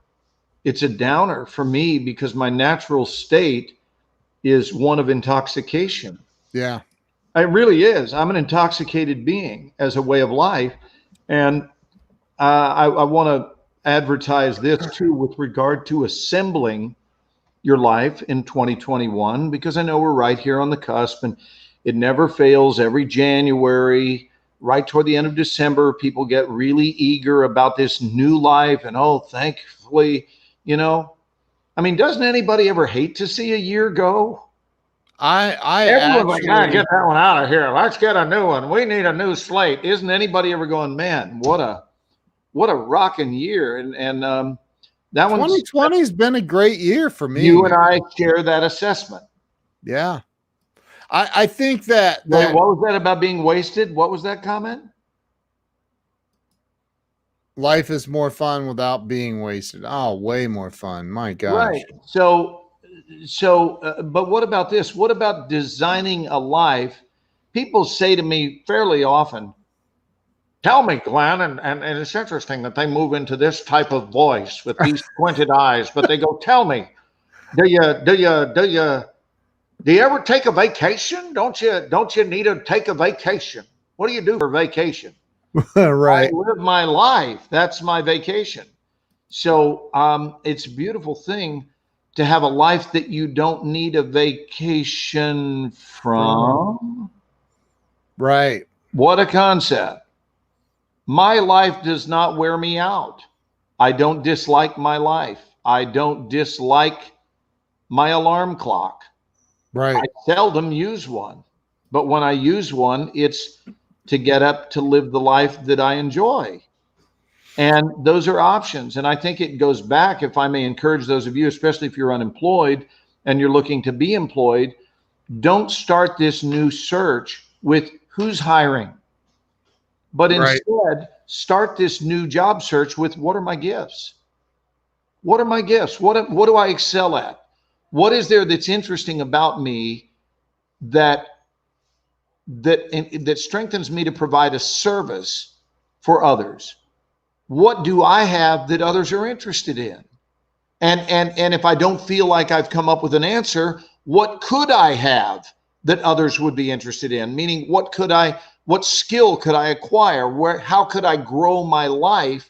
It's a downer for me because my natural state is one of intoxication. Yeah. It really is. I'm an intoxicated being as a way of life. And I want to advertise this too with regard to assembling your life in 2021, because I know we're right here on the cusp and it never fails. Every January, right toward the end of December, people get really eager about this new life. And thankfully, doesn't anybody ever hate to see a year go? Everyone's like, get that one out of here. Let's get a new one. We need a new slate. Isn't anybody ever going, man, what a rocking year. And that 2020 has been a great year for me. You and I share that assessment. Yeah. I think that what was that about being wasted? What was that comment? Life is more fun without being wasted. Oh, way more fun. My gosh. Right. So, but what about this? What about designing a life? People say to me fairly often, tell me, Glenn, and it's interesting that they move into this type of voice with these squinted eyes, but they go, tell me, do you ever take a vacation? Don't you need to take a vacation? What do you do for vacation? Right. I live my life. That's my vacation. So it's a beautiful thing to have a life that you don't need a vacation from. Right. What a concept. My life does not wear me out. I don't dislike my life. I don't dislike my alarm clock. Right. I seldom use one. But when I use one, it's to get up to live the life that I enjoy. And those are options. And I think it goes back, if I may encourage those of you, especially if you're unemployed and you're looking to be employed, don't start this new search with who's hiring. But instead, start this new job search with what are my gifts? What are my gifts? What do I excel at? What is there that's interesting about me that that strengthens me to provide a service for others? What do I have that others are interested in? And if I don't feel like I've come up with an answer, what could I have that others would be interested in? Meaning, what skill could I acquire? How could I grow my life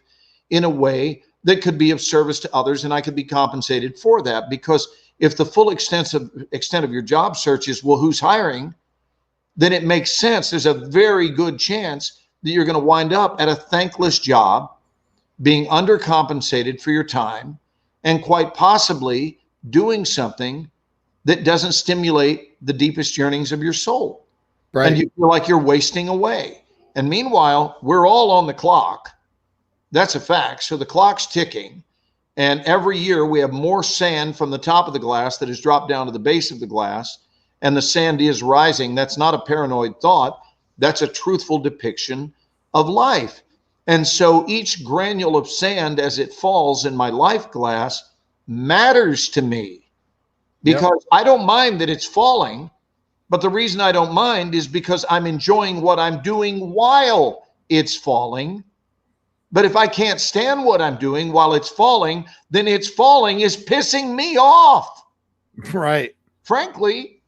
in a way that could be of service to others, and I could be compensated for that? Because if the full extent of your job search is, well, who's hiring? Then it makes sense. There's a very good chance that you're going to wind up at a thankless job, being undercompensated for your time, and quite possibly doing something that doesn't stimulate the deepest yearnings of your soul. Right. And you feel like you're wasting away. And meanwhile, we're all on the clock. That's a fact. So the clock's ticking. And every year we have more sand from the top of the glass that has dropped down to the base of the glass. And the sand is rising. That's not a paranoid thought. That's a truthful depiction of life. And so each granule of sand as it falls in my life glass matters to me, because I don't mind that it's falling. But the reason I don't mind is because I'm enjoying what I'm doing while it's falling. But if I can't stand what I'm doing while it's falling, then it's falling is pissing me off. Right. Frankly,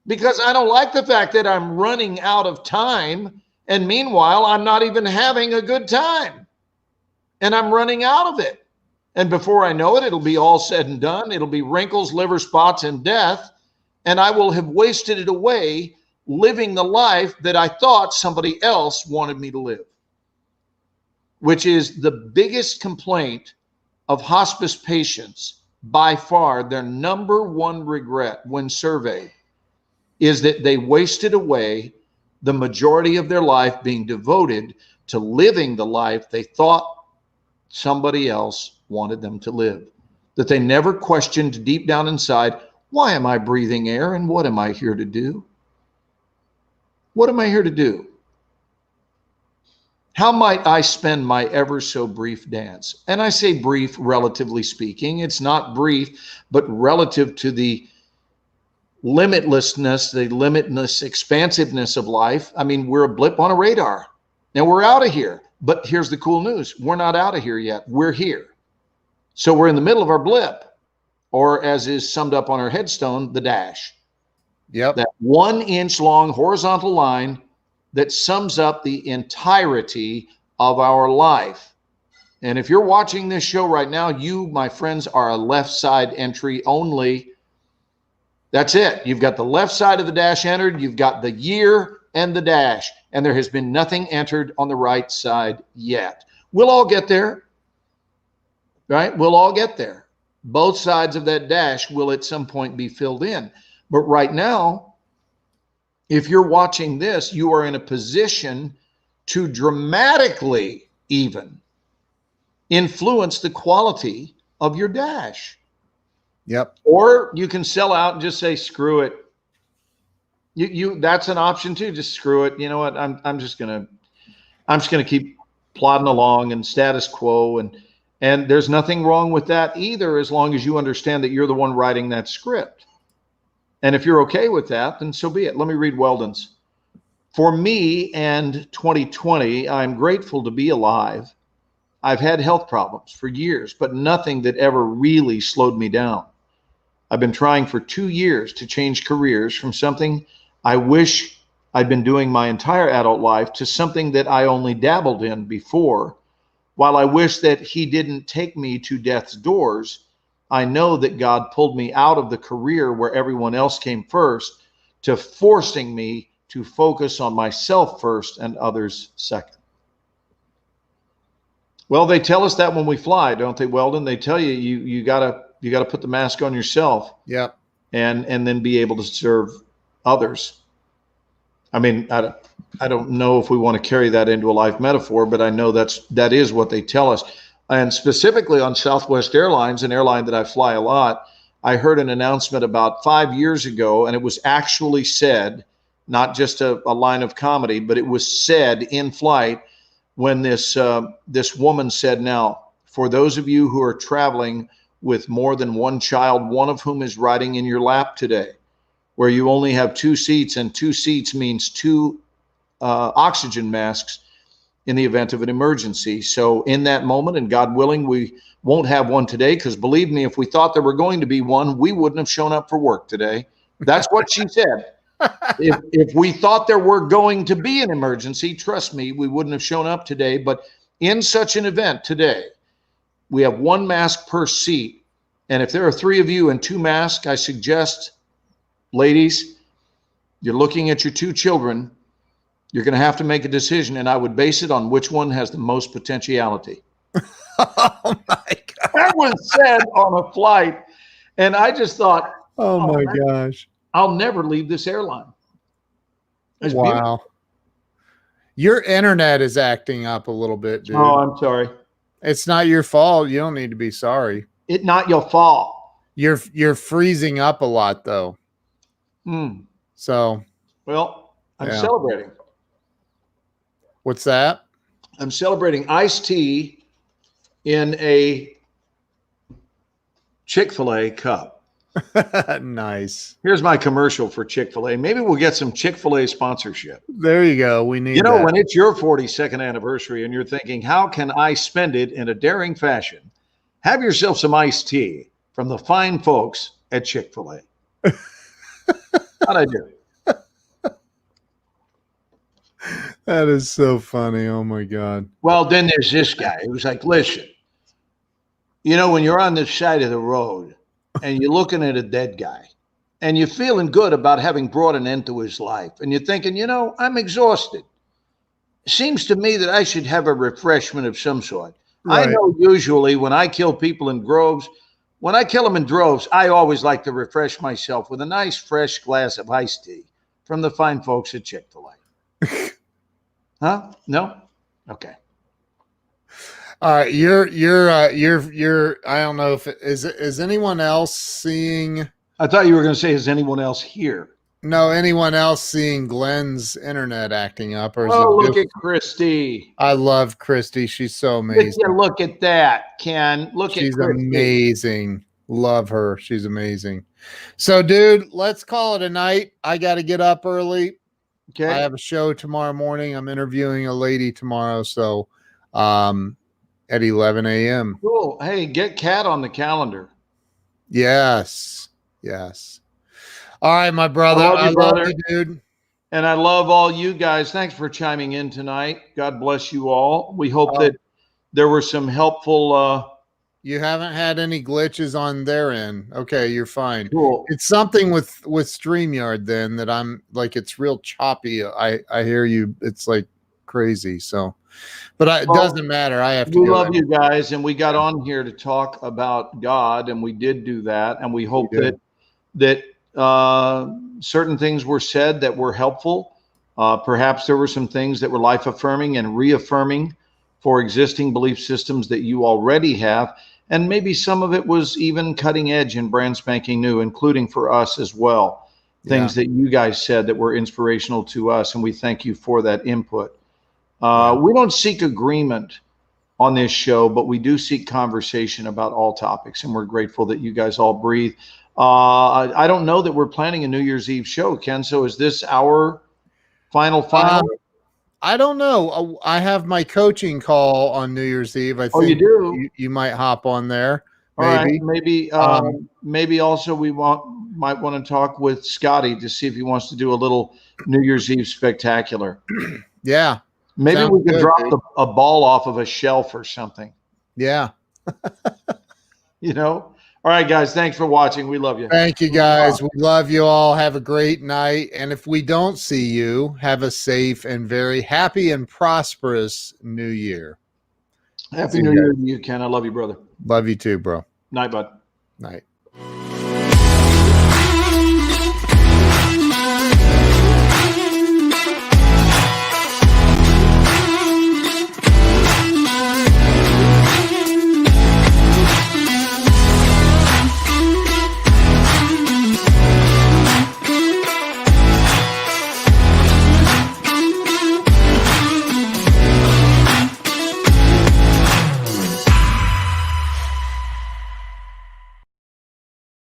because I don't like the fact that I'm running out of time. And meanwhile, I'm not even having a good time. And I'm running out of it. And before I know it, it'll be all said and done. It'll be wrinkles, liver spots, and death. And I will have wasted it away living the life that I thought somebody else wanted me to live. Which is the biggest complaint of hospice patients by far. Their number one regret when surveyed is that they wasted away the majority of their life being devoted to living the life they thought somebody else wanted them to live. That they never questioned deep down inside, why am I breathing air and what am I here to do? What am I here to do? How might I spend my ever so brief dance? And I say brief, relatively speaking. It's not brief, but relative to the limitlessness, the limitless expansiveness of life. I mean, we're a blip on a radar. Now we're out of here. But here's the cool news. We're not out of here yet. We're here. So we're in the middle of our blip, or as is summed up on our headstone, the dash. Yep. That 1 inch long horizontal line that sums up the entirety of our life. And if you're watching this show right now, you, my friends, are a left side entry only. That's it. You've got the left side of the dash entered. You've got the year and the dash. And there has been nothing entered on the right side yet. We'll all get there, right? We'll all get there. Both sides of that dash will at some point be filled in. But right now, if you're watching this, you are in a position to dramatically even influence the quality of your dash. Yep. Or you can sell out and just say, screw it. That's an option too. Just screw it. You know what? I'm just gonna keep plodding along and status quo, and there's nothing wrong with that either, as long as you understand that you're the one writing that script. And if you're okay with that, then so be it. Let me read Weldon's. For me and 2020, I'm grateful to be alive. I've had health problems for years, but nothing that ever really slowed me down. I've been trying for 2 years to change careers from something I wish I'd been doing my entire adult life to something that I only dabbled in before. While I wish that he didn't take me to death's doors, I know that God pulled me out of the career where everyone else came first to forcing me to focus on myself first and others second. Well, they tell us that when we fly, don't they, Weldon? They tell you you gotta put the mask on yourself. Yep. And then be able to serve others. I mean, I don't know if we want to carry that into a life metaphor, but I know that is what they tell us. And specifically on Southwest Airlines, an airline that I fly a lot, I heard an announcement about 5 years ago, and it was actually said, not just a line of comedy, but it was said in flight when this woman said, now, for those of you who are traveling with more than one child, one of whom is riding in your lap today, where you only have 2 seats, and 2 seats means 2 oxygen masks in the event of an emergency. So in that moment, and God willing, we won't have one today, because believe me, if we thought there were going to be one, we wouldn't have shown up for work today. That's what she said. If we thought there were going to be an emergency, trust me, we wouldn't have shown up today. But in such an event today, we have one mask per seat. And if there are 3 of you and 2 masks, I suggest, ladies, you're looking at your 2 children, you're going to have to make a decision, and I would base it on which one has the most potentiality. Oh my God. That was said on a flight, and I just thought, Oh my gosh. I'll never leave this airline. It's Wow. beautiful. Your internet is acting up a little bit, dude. Oh, I'm sorry. It's not your fault. You don't need to be sorry. It's not your fault. You're freezing up a lot though. So, well, I'm celebrating. What's that? I'm celebrating iced tea in a Chick-fil-A cup. Nice. Here's my commercial for Chick-fil-A. Maybe we'll get some Chick-fil-A sponsorship. There you go. We need that. When when it's your 42nd anniversary and you're thinking, how can I spend it in a daring fashion? Have yourself some iced tea from the fine folks at Chick-fil-A. How'd I do? That is so funny. Oh my God. Well, then there's this guy who's like, listen, when you're on the side of the road and you're looking at a dead guy and you're feeling good about having brought an end to his life, and you're thinking, I'm exhausted. It seems to me that I should have a refreshment of some sort. Right. I know usually when I kill people in droves, I always like to refresh myself with a nice fresh glass of iced tea from the fine folks at Chick-fil-A. Huh? No? Okay. All right. You're I don't know if is anyone else seeing? I thought you were going to say, is anyone else here? No, anyone else seeing Glenn's internet acting up? Or look at Christy. I love Christy. She's so amazing. Look at that, Ken. She's amazing. Love her. She's amazing. So, dude, let's call it a night. I got to get up early. Okay. I have a show tomorrow morning. I'm interviewing a lady tomorrow. So, at 11 a.m. Cool. Hey, get Kat on the calendar. Yes. All right, my brother. I love you, dude. And I love all you guys. Thanks for chiming in tonight. God bless you all. We hope that there were some helpful. You haven't had any glitches on their end. Okay, you're fine. Cool. It's something with StreamYard then that I'm like, it's real choppy. I hear you. It's like crazy. So, but it doesn't matter. I have to. We love you guys, and we got on here to talk about God, and we did do that, and we hope that certain things were said that were helpful. Perhaps there were some things that were life affirming and reaffirming for existing belief systems that you already have. And maybe some of it was even cutting edge and brand spanking new, including for us as well. Things that you guys said that were inspirational to us. And we thank you for that input. We don't seek agreement on this show, but we do seek conversation about all topics. And we're grateful that you guys all breathe. I don't know that we're planning a New Year's Eve show, Ken. So is this our final? I don't know. I have my coaching call on New Year's Eve. I think you do? You might hop on there. Maybe. Maybe also we might want to talk with Scotty to see if he wants to do a little New Year's Eve spectacular. Yeah. Maybe we could drop a ball off of a shelf or something. Yeah. All right, guys. Thanks for watching. We love you. Thank you, guys. We love you all. Have a great night. And if we don't see you, have a safe and very happy and prosperous New Year. Happy New Year to you, Ken. I love you, brother. Love you too, bro. Night, bud. Night.